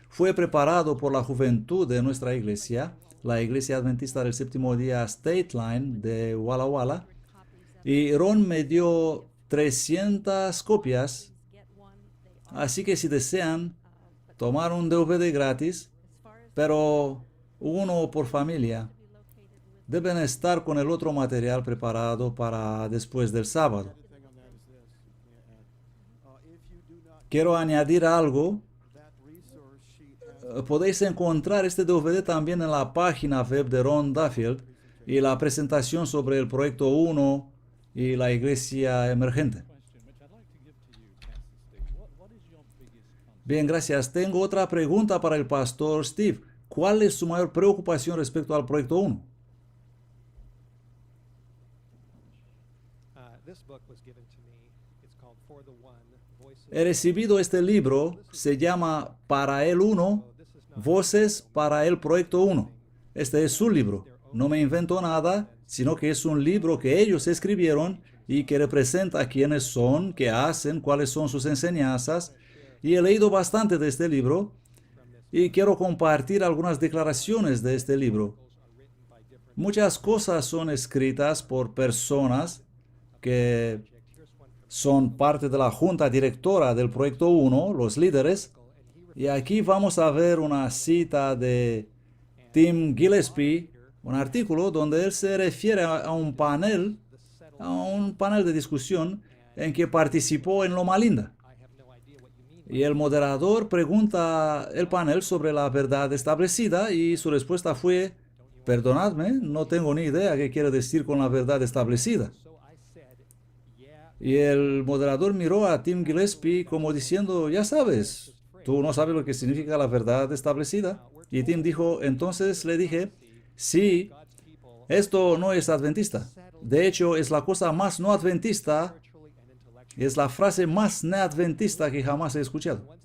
Speaker 1: Fue preparado por la juventud de nuestra iglesia. la Iglesia Adventista del Séptimo Día State Line de Walla Walla, y Ron me dio 300 copias, así que si desean tomar un DVD gratis, pero uno por familia, deben estar con el otro material preparado para después del sábado. Quiero añadir algo. Podéis encontrar este DVD también en la página web de Ron Duffield y la presentación sobre el proyecto 1 y la iglesia emergente. Bien, gracias. Tengo otra pregunta para el pastor Steve. ¿Cuál es su mayor preocupación respecto al proyecto 1? He recibido este libro, se llama Para el 1, Voces para el Proyecto 1. Este es su libro. No me invento nada, sino que es un libro que ellos escribieron y que representa quiénes son, qué hacen, cuáles son sus enseñanzas. Y he leído bastante de este libro y quiero compartir algunas declaraciones de este libro. Muchas cosas son escritas por personas que son parte de la junta directora del Proyecto 1, los líderes. Y aquí vamos a ver una cita de Tim Gillespie, un artículo donde él se refiere a un panel de discusión en que participó en Loma Linda. Y el moderador pregunta el panel sobre la verdad establecida y su respuesta fue: perdonadme, no tengo ni idea qué quiere decir con la verdad establecida. Y el moderador miró a Tim Gillespie como diciendo: ya sabes, tú no sabes lo que significa la verdad establecida. Y Tim dijo: entonces le dije, sí, esto no es adventista. De hecho, es la cosa más no adventista, es la frase más neadventista que jamás he escuchado.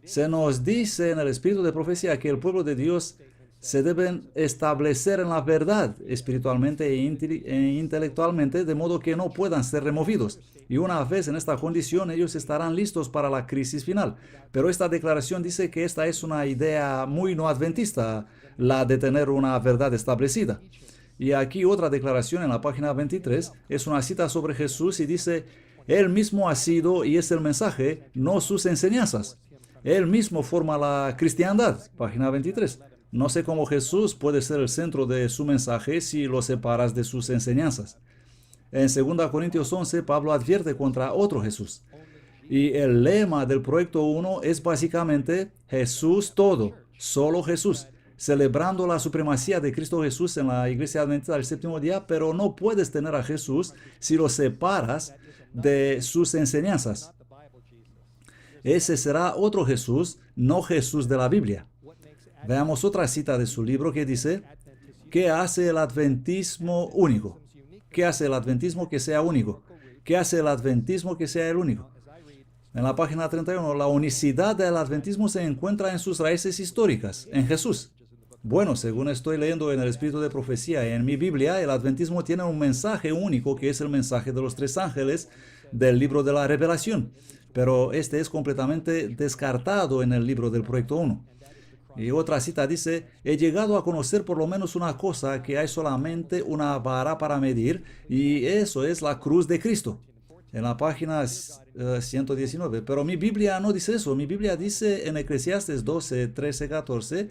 Speaker 1: Se nos dice en el espíritu de profecía que el pueblo de Dios se deben establecer en la verdad espiritualmente e intelectualmente, de modo que no puedan ser removidos. Y una vez en esta condición, ellos estarán listos para la crisis final. Pero esta declaración dice que esta es una idea muy no adventista, la de tener una verdad establecida. Y aquí otra declaración en la página 23 es una cita sobre Jesús y dice: Él mismo ha sido y es el mensaje, no sus enseñanzas. Él mismo forma la cristiandad, página 23. No sé cómo Jesús puede ser el centro de su mensaje si lo separas de sus enseñanzas. En 2 Corintios 11, Pablo advierte contra otro Jesús. Y el lema del Proyecto 1 es básicamente Jesús todo, solo Jesús, celebrando la supremacía de Cristo Jesús en la Iglesia Adventista del Séptimo Día, pero no puedes tener a Jesús si lo separas de sus enseñanzas. Ese será otro Jesús, no Jesús de la Biblia. Veamos otra cita de su libro que dice: ¿qué hace el adventismo único? ¿Qué hace el adventismo que sea único? ¿Qué hace el adventismo que sea el único? En la página 31, la unicidad del adventismo se encuentra en sus raíces históricas, en Jesús. Bueno, según estoy leyendo en el espíritu de profecía en mi Biblia, el adventismo tiene un mensaje único que es el mensaje de los 3 ángeles del libro de la Revelación, pero este es completamente descartado en el libro del Proyecto 1. Y otra cita dice: he llegado a conocer por lo menos una cosa, que hay solamente una vara para medir, y eso es la cruz de Cristo. En la página 119. Pero mi Biblia no dice eso. Mi Biblia dice en Eclesiastes 12, 13, 14: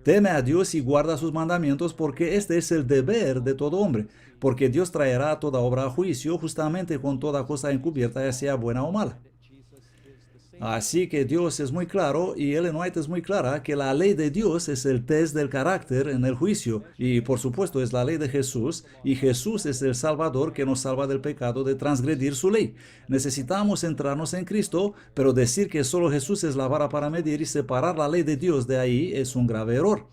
Speaker 1: teme a Dios y guarda sus mandamientos, porque este es el deber de todo hombre. Porque Dios traerá toda obra a juicio, justamente con toda cosa encubierta, ya sea buena o mala. Así que Dios es muy claro, y Ellen White es muy clara, que la ley de Dios es el test del carácter en el juicio, y por supuesto es la ley de Jesús, y Jesús es el Salvador que nos salva del pecado de transgredir su ley. Necesitamos centrarnos en Cristo, pero decir que solo Jesús es la vara para medir y separar la ley de Dios de ahí es un grave error.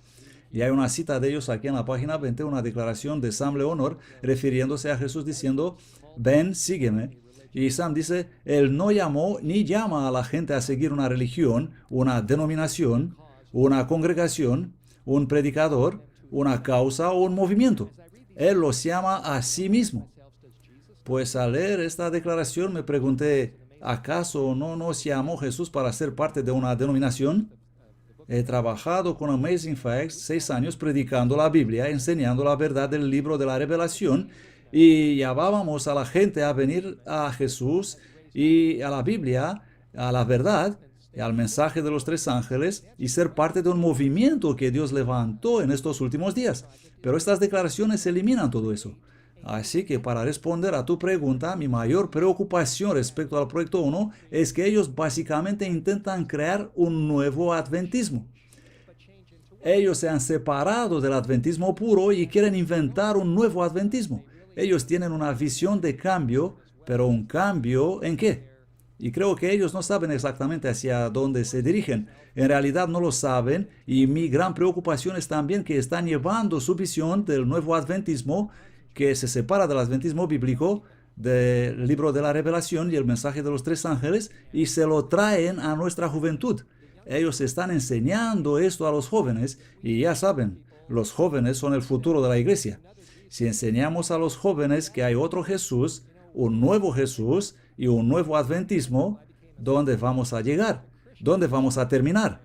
Speaker 1: Y hay una cita de ellos aquí en la página 20, una declaración de Sam Leonor refiriéndose a Jesús diciendo: ven, sígueme. Y Sam dice: él no llamó ni llama a la gente a seguir una religión, una denominación, una congregación, un predicador, una causa o un movimiento. Él los llama a sí mismo. Pues al leer esta declaración me pregunté: ¿acaso no nos llamó Jesús para ser parte de una denominación? He trabajado con Amazing Facts 6 años predicando la Biblia, enseñando la verdad del libro de la Revelación, y llamábamos a la gente a venir a Jesús y a la Biblia, a la verdad, y al mensaje de los 3 ángeles, y ser parte de un movimiento que Dios levantó en estos últimos días. Pero estas declaraciones eliminan todo eso. Así que para responder a tu pregunta, mi mayor preocupación respecto al Proyecto 1 es que ellos básicamente intentan crear un nuevo adventismo. Ellos se han separado del adventismo puro y quieren inventar un nuevo adventismo. Ellos tienen una visión de cambio, pero ¿un cambio en qué? Y creo que ellos no saben exactamente hacia dónde se dirigen. En realidad no lo saben, y mi gran preocupación es también que están llevando su visión del nuevo adventismo, que se separa del adventismo bíblico, del libro de la Revelación y el mensaje de los 3 ángeles, y se lo traen a nuestra juventud. Ellos están enseñando esto a los jóvenes, y ya saben, los jóvenes son el futuro de la iglesia. Si enseñamos a los jóvenes que hay otro Jesús, un nuevo Jesús y un nuevo adventismo, ¿dónde vamos a llegar? ¿Dónde vamos a terminar?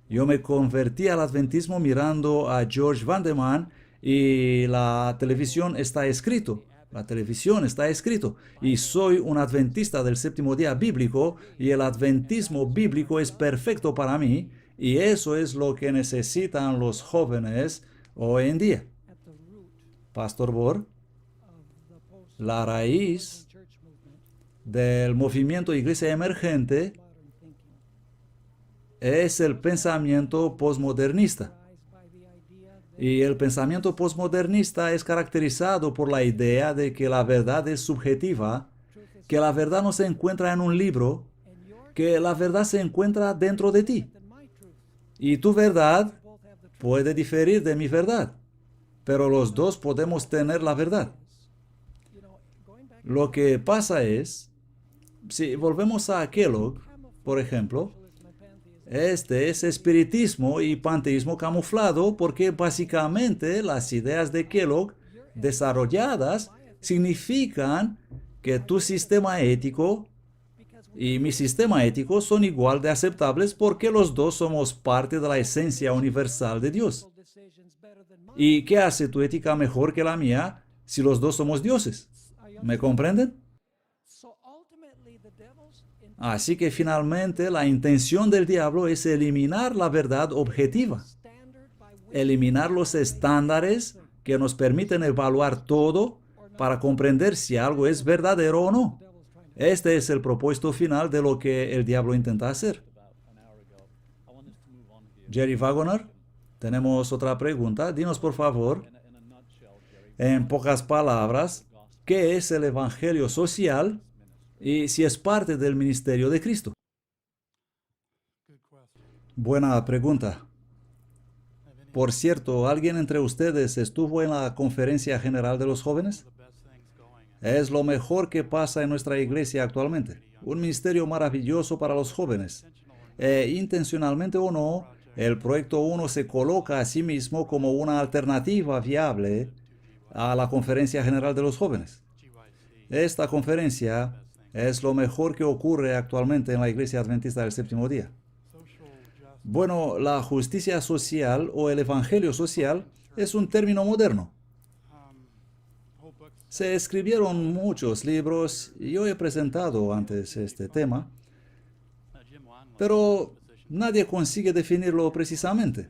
Speaker 1: Yo me convertí al adventismo mirando a George Vandeman, y la televisión está escrito. La televisión está escrito. Y soy un adventista del séptimo día bíblico, y el adventismo bíblico es perfecto para mí, y eso es lo que necesitan los jóvenes hoy en día. Pastor Bohr, la raíz del movimiento Iglesia Emergente es el pensamiento posmodernista. Y el pensamiento posmodernista es caracterizado por la idea de que la verdad es subjetiva, que la verdad no se encuentra en un libro, que la verdad se encuentra dentro de ti. Y tu verdad puede diferir de mi verdad, pero los dos podemos tener la verdad. Lo que pasa es, si volvemos a Kellogg, por ejemplo, este es espiritismo y panteísmo camuflado, porque básicamente las ideas de Kellogg desarrolladas significan que tu sistema ético y mi sistema ético son igual de aceptables, porque los dos somos parte de la esencia universal de Dios. ¿Y qué hace tu ética mejor que la mía si los dos somos dioses? ¿Me comprenden? Así que finalmente la intención del diablo es eliminar la verdad objetiva, eliminar los estándares que nos permiten evaluar todo para comprender si algo es verdadero o no. Este es el propósito final de lo que el diablo intenta hacer. Jerry Wagoner, tenemos otra pregunta. Dinos por favor, en pocas palabras, ¿qué es el evangelio social y si es parte del ministerio de Cristo? Buena pregunta. Por cierto, ¿alguien entre ustedes estuvo en la conferencia general de los jóvenes? Es lo mejor que pasa en nuestra iglesia actualmente. Un ministerio maravilloso para los jóvenes. Intencionalmente o no, el Proyecto 1 se coloca a sí mismo como una alternativa viable a la conferencia general de los jóvenes. Esta conferencia es lo mejor que ocurre actualmente en la Iglesia Adventista del Séptimo Día. Bueno, la justicia social o el evangelio social es un término moderno. Se escribieron muchos libros y yo he presentado antes este tema, pero nadie consigue definirlo precisamente.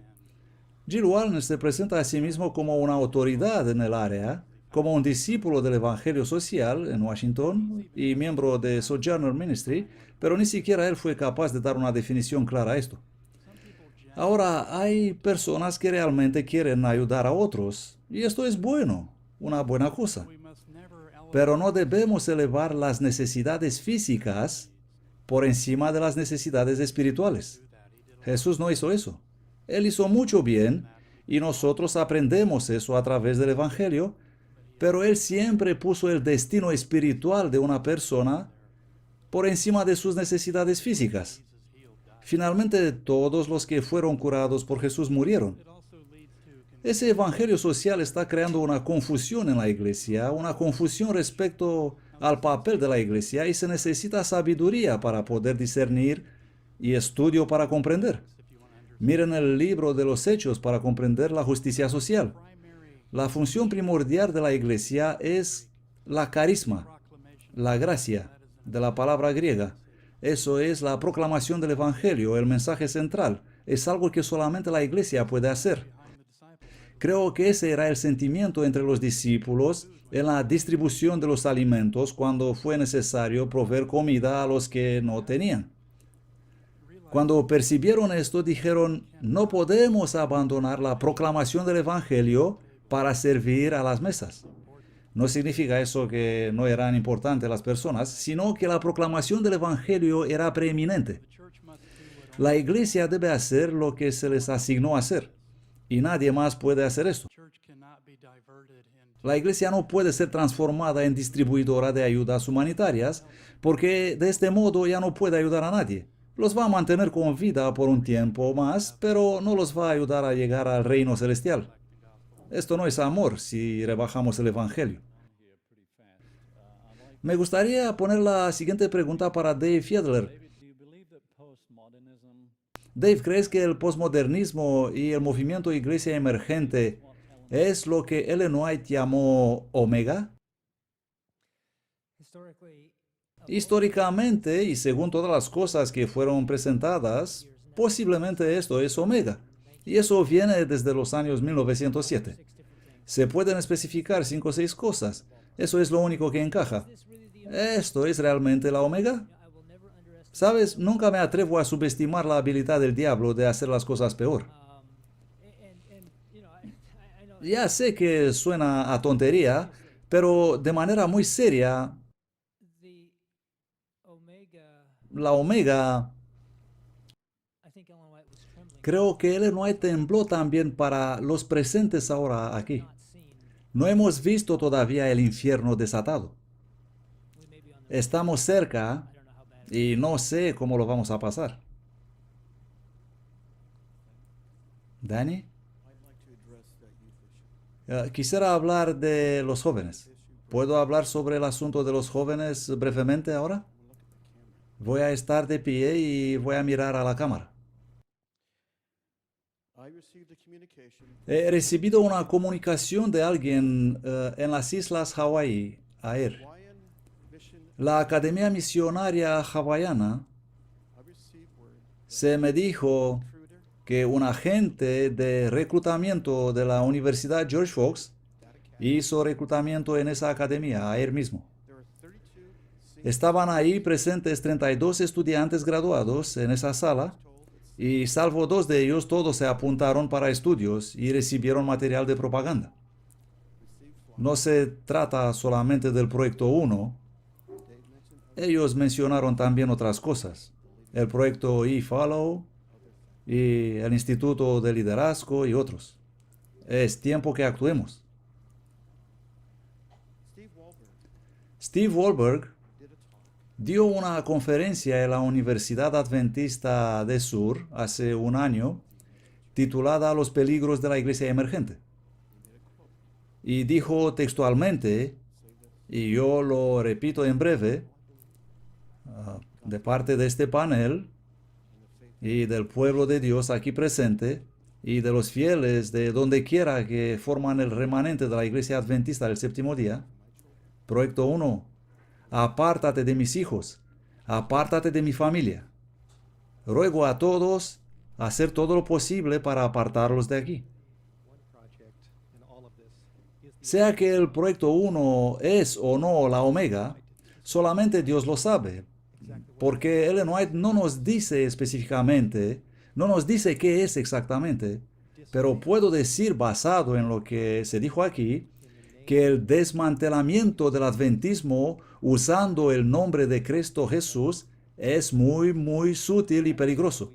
Speaker 1: Jill Warner se presenta a sí mismo como una autoridad en el área, como un discípulo del Evangelio Social en Washington y miembro de Sojourner Ministry, pero ni siquiera él fue capaz de dar una definición clara a esto. Ahora, hay personas que realmente quieren ayudar a otros, y esto es bueno, una buena cosa. Pero no debemos elevar las necesidades físicas por encima de las necesidades espirituales. Jesús no hizo eso. Él hizo mucho bien, y nosotros aprendemos eso a través del Evangelio, pero Él siempre puso el destino espiritual de una persona por encima de sus necesidades físicas. Finalmente, todos los que fueron curados por Jesús murieron. Ese evangelio social está creando una confusión en la iglesia, una confusión respecto al papel de la iglesia, y se necesita sabiduría para poder discernir y estudio para comprender. Miren el libro de los Hechos para comprender la justicia social. La función primordial de la iglesia es la carisma, la gracia, de la palabra griega. Eso es la proclamación del Evangelio, el mensaje central. Es algo que solamente la iglesia puede hacer. Creo que ese era el sentimiento entre los discípulos en la distribución de los alimentos cuando fue necesario proveer comida a los que no tenían. Cuando percibieron esto, dijeron, no podemos abandonar la proclamación del Evangelio para servir a las mesas. No significa eso que no eran importantes las personas, sino que la proclamación del Evangelio era preeminente. La iglesia debe hacer lo que se les asignó hacer, y nadie más puede hacer esto. La iglesia no puede ser transformada en distribuidora de ayudas humanitarias, porque de este modo ya no puede ayudar a nadie. Los va a mantener con vida por un tiempo más, pero no los va a ayudar a llegar al reino celestial. Esto no es amor si rebajamos el Evangelio. Me gustaría poner la siguiente pregunta para Dave Fiedler. Dave, ¿crees que el posmodernismo y el movimiento Iglesia Emergente es lo que Ellen White llamó Omega? Históricamente, y según todas las cosas que fueron presentadas, posiblemente esto es Omega. Y eso viene desde los años 1907. Se pueden especificar 5 o 6 cosas. Eso es lo único que encaja. ¿Esto es realmente la Omega? Sabes, nunca me atrevo a subestimar la habilidad del diablo de hacer las cosas peor. Ya sé que suena a tontería, pero de manera muy seria, la Omega, creo que Ellen White tembló también para los presentes ahora aquí. No hemos visto todavía el infierno desatado. Estamos cerca y no sé cómo lo vamos a pasar. Danny, quisiera hablar de los jóvenes. ¿Puedo hablar sobre el asunto de los jóvenes brevemente ahora? Voy a estar de pie y voy a mirar a la cámara. He recibido una comunicación de alguien en las islas Hawái, ayer. La Academia Misionaria Hawaiana se me dijo que un agente de reclutamiento de la Universidad George Fox hizo reclutamiento en esa academia ayer mismo. Estaban ahí presentes 32 estudiantes graduados en esa sala y salvo 2 de ellos todos se apuntaron para estudios y recibieron material de propaganda. No se trata solamente del proyecto 1. Ellos mencionaron también otras cosas. El proyecto eFollow y el Instituto de Liderazgo y otros. Es tiempo que actuemos. Steve Wohlberg dio una conferencia en la Universidad Adventista de Sur hace un año titulada Los peligros de la iglesia emergente. Y dijo textualmente, y yo lo repito en breve, de parte de este panel y del pueblo de Dios aquí presente y de los fieles de donde quiera que forman el remanente de la iglesia adventista del séptimo día. Proyecto 1. Apártate de mis hijos, apártate de mi familia. Ruego a todos hacer todo lo posible para apartarlos de aquí. Sea que el proyecto 1 es o no la Omega, solamente Dios lo sabe, porque Ellen White no nos dice específicamente, no nos dice qué es exactamente, pero puedo decir, basado en lo que se dijo aquí, que el desmantelamiento del adventismo usando el nombre de Cristo Jesús es muy sutil y peligroso.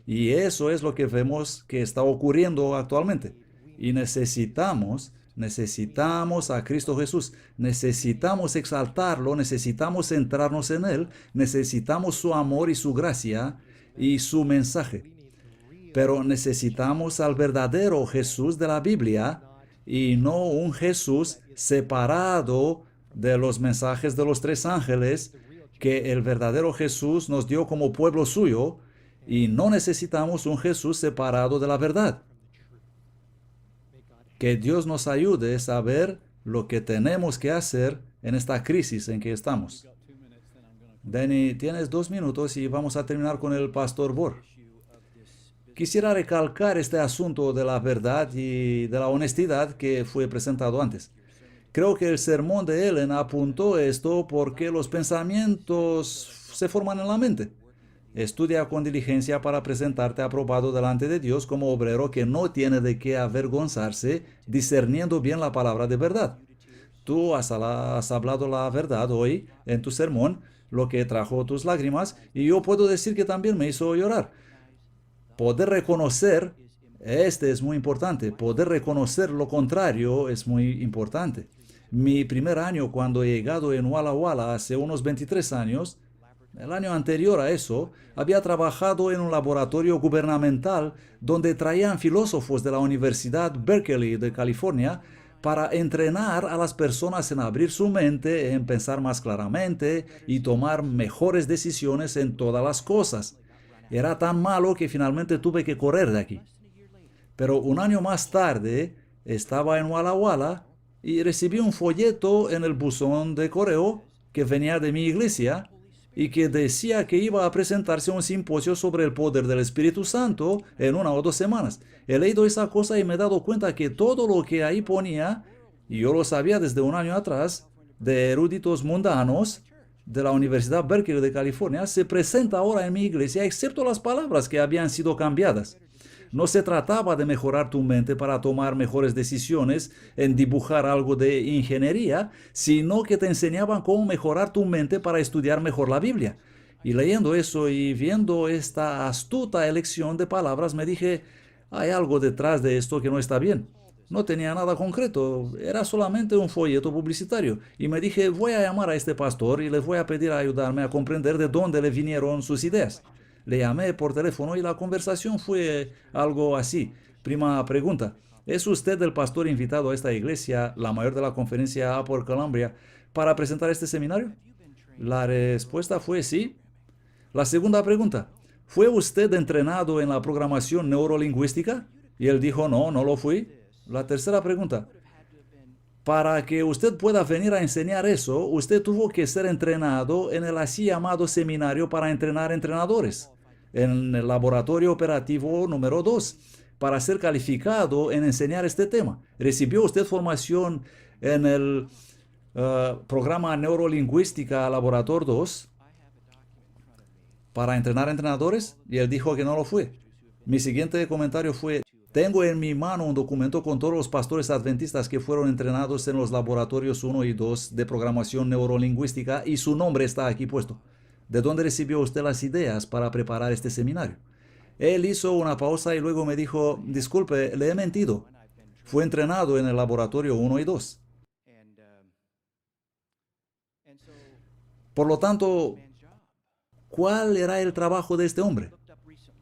Speaker 1: Y eso es lo que vemos que está ocurriendo actualmente. Y necesitamos a Cristo Jesús. Necesitamos exaltarlo, necesitamos centrarnos en Él, necesitamos su amor y su gracia y su mensaje. Pero necesitamos al verdadero Jesús de la Biblia y no un Jesús separado de los mensajes de los 3 ángeles que el verdadero Jesús nos dio como pueblo suyo y no necesitamos un Jesús separado de la verdad. Que Dios nos ayude a saber lo que tenemos que hacer en esta crisis en que estamos. Danny, tienes 2 minutos y vamos a terminar con el pastor Bor. Quisiera recalcar este asunto de la verdad y de la honestidad que fue presentado antes. Creo que el sermón de Ellen apuntó esto porque los pensamientos se forman en la mente. Estudia con diligencia para presentarte aprobado delante de Dios como obrero que no tiene de qué avergonzarse, discerniendo bien la palabra de verdad. Tú has hablado la verdad hoy en tu sermón, lo que trajo tus lágrimas, y yo puedo decir que también me hizo llorar. Poder reconocer, este es muy importante, poder reconocer lo contrario es muy importante. Mi primer año cuando he llegado en Walla Walla hace unos 23 años, el año anterior a eso, había trabajado en un laboratorio gubernamental donde traían filósofos de la Universidad Berkeley de California para entrenar a las personas en abrir su mente, en pensar más claramente y tomar mejores decisiones en todas las cosas. Era tan malo que finalmente tuve que correr de aquí. Pero un año más tarde estaba en Walla Walla y recibí un folleto en el buzón de correo que venía de mi iglesia y que decía que iba a presentarse un simposio sobre el poder del Espíritu Santo en 1 o 2 semanas. He leído esa cosa y me he dado cuenta que todo lo que ahí ponía, y yo lo sabía desde un año atrás, de eruditos mundanos de la Universidad Berkeley de California, se presenta ahora en mi iglesia, excepto las palabras que habían sido cambiadas. No se trataba de mejorar tu mente para tomar mejores decisiones en dibujar algo de ingeniería, sino que te enseñaban cómo mejorar tu mente para estudiar mejor la Biblia. Y leyendo eso y viendo esta astuta elección de palabras, me dije, hay algo detrás de esto que no está bien. No tenía nada concreto, era solamente un folleto publicitario. Y me dije, voy a llamar a este pastor y le voy a pedir a ayudarme a comprender de dónde le vinieron sus ideas. Le llamé por teléfono y la conversación fue algo así. Prima pregunta, ¿es usted el pastor invitado a esta iglesia, la mayor de la conferencia Upper Columbia, para presentar este seminario? La respuesta fue sí. La segunda pregunta, ¿fue usted entrenado en la programación neurolingüística? Y él dijo, no, no lo fui. La tercera pregunta, para que usted pueda venir a enseñar eso, usted tuvo que ser entrenado en el así llamado seminario para entrenar entrenadores, en el laboratorio operativo número 2, para ser calificado en enseñar este tema. ¿Recibió usted formación en el programa neurolingüística Laboratorio 2 para entrenar entrenadores? Y él dijo que no lo fue. Mi siguiente comentario fue, tengo en mi mano un documento con todos los pastores adventistas que fueron entrenados en los laboratorios 1 y 2 de programación neurolingüística y su nombre está aquí puesto. ¿De dónde recibió usted las ideas para preparar este seminario? Él hizo una pausa y luego me dijo, disculpe, le he mentido. Fue entrenado en el laboratorio 1 y 2. Por lo tanto, ¿cuál era el trabajo de este hombre?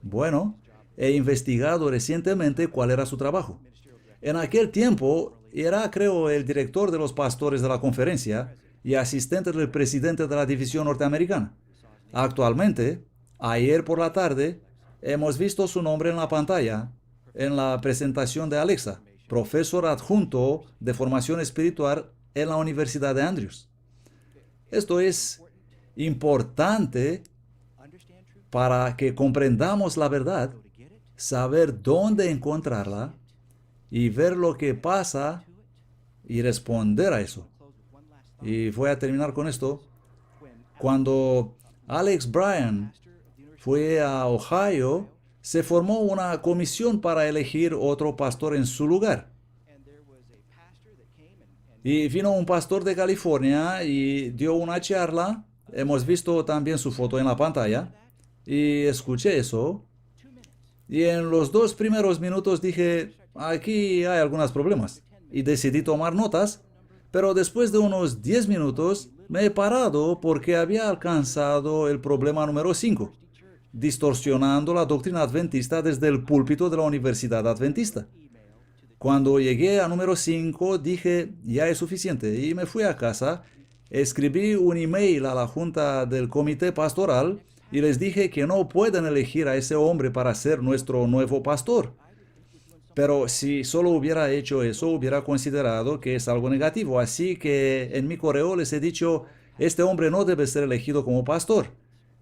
Speaker 1: Bueno, he investigado recientemente cuál era su trabajo. En aquel tiempo era, creo, el director de los pastores de la conferencia y asistente del presidente de la división norteamericana. Actualmente, ayer por la tarde, hemos visto su nombre en la pantalla, en la presentación de Alexa, profesor adjunto de formación espiritual en la Universidad de Andrews. Esto es importante para que comprendamos la verdad, saber dónde encontrarla y ver lo que pasa y responder a eso. Y voy a terminar con esto. Cuando Alex Bryan fue a Ohio, se formó una comisión para elegir otro pastor en su lugar. Y vino un pastor de California y dio una charla. Hemos visto también su foto en la pantalla. Y escuché eso. Y en los 2 primeros minutos dije, aquí hay algunos problemas. Y decidí tomar notas. Pero después de unos 10 minutos me he parado porque había alcanzado el problema número 5, distorsionando la doctrina adventista desde el púlpito de la Universidad Adventista. Cuando llegué a número 5 dije, ya es suficiente, y me fui a casa, escribí un email a la junta del comité pastoral y les dije que no pueden elegir a ese hombre para ser nuestro nuevo pastor. Pero si solo hubiera hecho eso, hubiera considerado que es algo negativo. Así que en mi correo les he dicho, este hombre no debe ser elegido como pastor.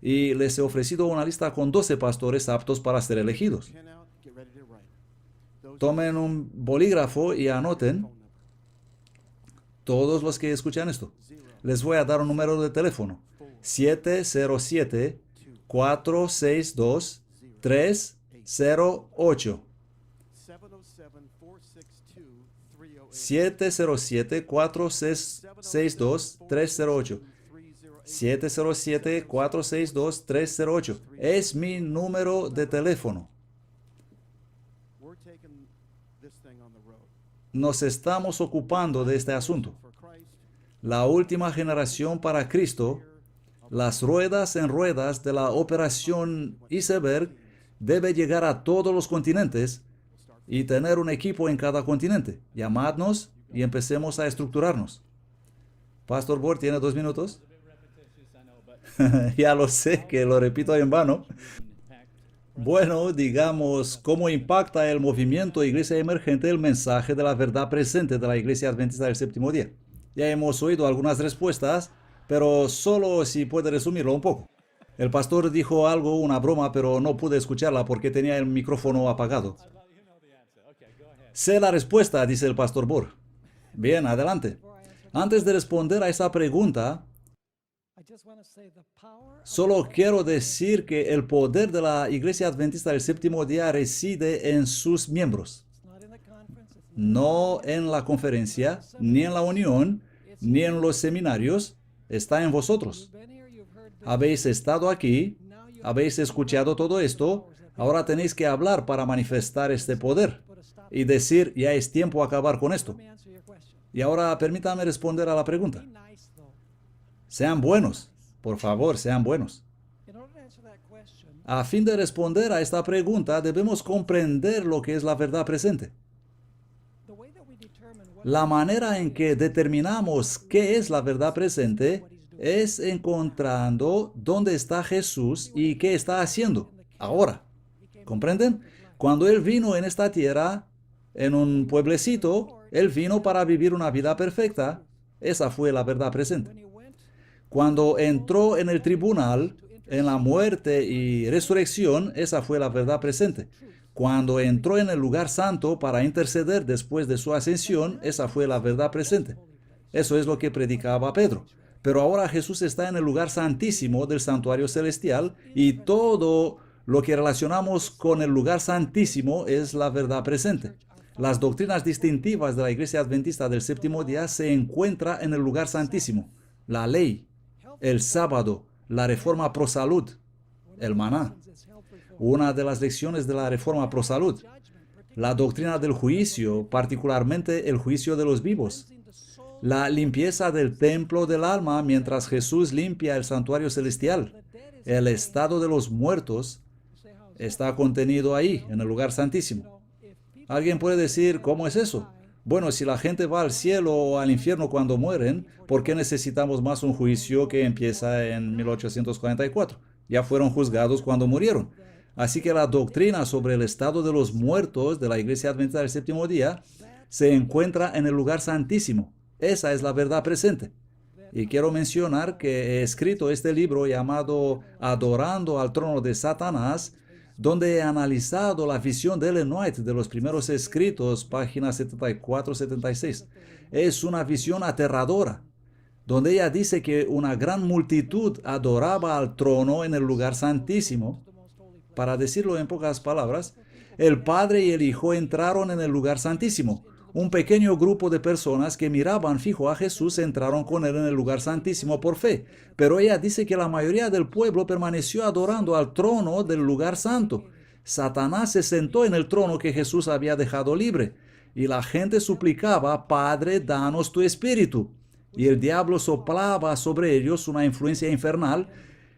Speaker 1: Y les he ofrecido una lista con 12 pastores aptos para ser elegidos. Tomen un bolígrafo y anoten todos los que escuchan esto. Les voy a dar un número de teléfono. 707-462-308. 707-462-308. 707-462-308. Es mi número de teléfono. Nos estamos ocupando de este asunto. La última generación para Cristo, las ruedas en ruedas de la operación Iceberg, debe llegar a todos los continentes y tener un equipo en cada continente. Llamadnos y empecemos a estructurarnos. Pastor Bohr, ¿tiene 2 minutos? Ya lo sé, que lo repito en vano. Bueno, digamos, ¿cómo impacta el movimiento Iglesia Emergente el mensaje de la verdad presente de la Iglesia Adventista del Séptimo Día? Ya hemos oído algunas respuestas, pero solo si puede resumirlo un poco. El pastor dijo algo, una broma, pero no pude escucharla porque tenía el micrófono apagado. Sé la respuesta, dice el pastor Bohr. Bien, adelante. Antes de responder a esa pregunta, solo quiero decir que el poder de la Iglesia Adventista del Séptimo Día reside en sus miembros. No en la conferencia, ni en la unión, ni en los seminarios. Está en vosotros. Habéis estado aquí, habéis escuchado todo esto, ahora tenéis que hablar para manifestar este poder y decir, ya es tiempo a acabar con esto. Y ahora permítame responder a la pregunta. Sean buenos, por favor, sean buenos. A fin de responder a esta pregunta, debemos comprender lo que es la verdad presente. La manera en que determinamos qué es la verdad presente es encontrando dónde está Jesús y qué está haciendo ahora. ¿Comprenden? Cuando Él vino en esta tierra, en un pueblecito, Él vino para vivir una vida perfecta. Esa fue la verdad presente. Cuando entró en el tribunal, en la muerte y resurrección, esa fue la verdad presente. Cuando entró en el lugar santo para interceder después de su ascensión, esa fue la verdad presente. Eso es lo que predicaba Pedro. Pero ahora Jesús está en el lugar santísimo del santuario celestial y todo lo que relacionamos con el lugar santísimo es la verdad presente. Las doctrinas distintivas de la Iglesia Adventista del Séptimo Día se encuentran en el lugar santísimo. La ley, el sábado, la reforma pro salud, el maná. Una de las lecciones de la reforma pro salud, la doctrina del juicio, particularmente el juicio de los vivos. La limpieza del templo del alma mientras Jesús limpia el santuario celestial. El estado de los muertos está contenido ahí, en el lugar santísimo. ¿Alguien puede decir cómo es eso? Bueno, si la gente va al cielo o al infierno cuando mueren, ¿por qué necesitamos más un juicio que empieza en 1844? Ya fueron juzgados cuando murieron. Así que la doctrina sobre el estado de los muertos de la Iglesia Adventista del Séptimo Día se encuentra en el lugar santísimo. Esa es la verdad presente. Y quiero mencionar que he escrito este libro llamado Adorando al trono de Satanás, donde he analizado la visión de Ellen White de los primeros escritos, páginas 74-76. Es una visión aterradora, donde ella dice que una gran multitud adoraba al trono en el lugar santísimo. Para decirlo en pocas palabras, el Padre y el Hijo entraron en el lugar santísimo. Un pequeño grupo de personas que miraban fijo a Jesús entraron con él en el lugar santísimo por fe. Pero ella dice que la mayoría del pueblo permaneció adorando al trono del lugar santo. Satanás se sentó en el trono que Jesús había dejado libre. Y la gente suplicaba, Padre, danos tu espíritu. Y el diablo soplaba sobre ellos una influencia infernal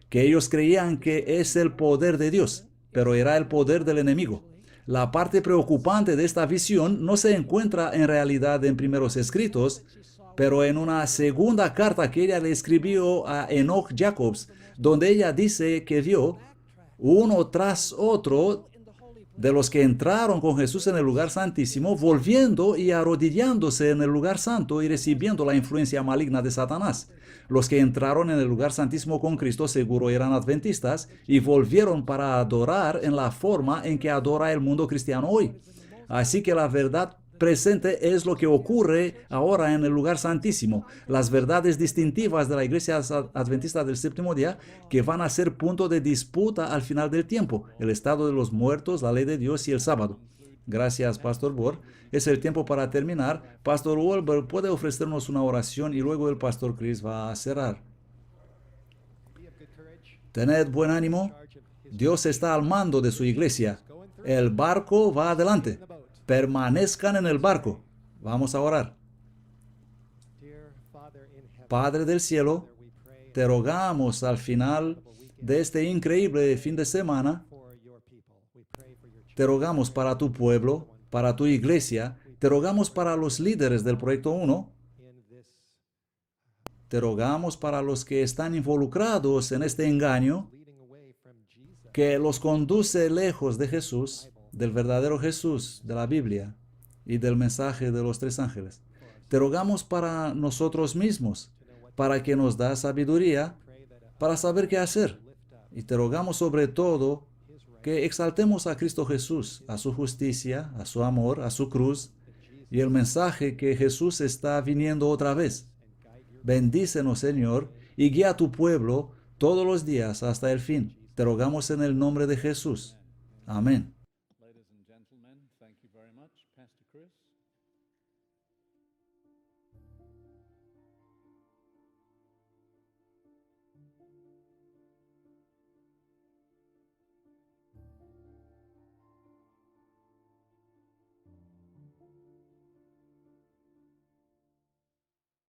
Speaker 1: que ellos creían que es el poder de Dios, pero era el poder del enemigo. La parte preocupante de esta visión no se encuentra en realidad en primeros escritos, pero en una segunda carta que ella le escribió a Enoch Jacobs, donde ella dice que vio uno tras otro de los que entraron con Jesús en el lugar santísimo, volviendo y arrodillándose en el lugar santo y recibiendo la influencia maligna de Satanás. Los que entraron en el lugar santísimo con Cristo seguro eran adventistas y volvieron para adorar en la forma en que adora el mundo cristiano hoy. Así que la verdad presente es lo que ocurre ahora en el lugar santísimo. Las verdades distintivas de la iglesia adventista del séptimo día que van a ser punto de disputa al final del tiempo. El estado de los muertos, la ley de Dios y el sábado. Gracias, Pastor Bohr. Es el tiempo para terminar. Pastor Wolber puede ofrecernos una oración y luego el Pastor Chris va a cerrar. Tened buen ánimo. Dios está al mando de su iglesia. El barco va adelante. Permanezcan en el barco. Vamos a orar. Padre del cielo, te rogamos al final de este increíble fin de semana, te rogamos para tu pueblo, para tu iglesia, te rogamos para los líderes del Proyecto 1, te rogamos para los que están involucrados en este engaño, que los conduce lejos de Jesús, del verdadero Jesús de la Biblia y del mensaje de los tres ángeles. Te rogamos para nosotros mismos, para que nos da sabiduría, para saber qué hacer. Y te rogamos sobre todo que exaltemos a Cristo Jesús, a su justicia, a su amor, a su cruz y el mensaje que Jesús está viniendo otra vez. Bendícenos, Señor, y guía a tu pueblo todos los días hasta el fin. Te rogamos en el nombre de Jesús. Amén.
Speaker 2: Ladies and gentlemen, thank you very much, Pastor Chris.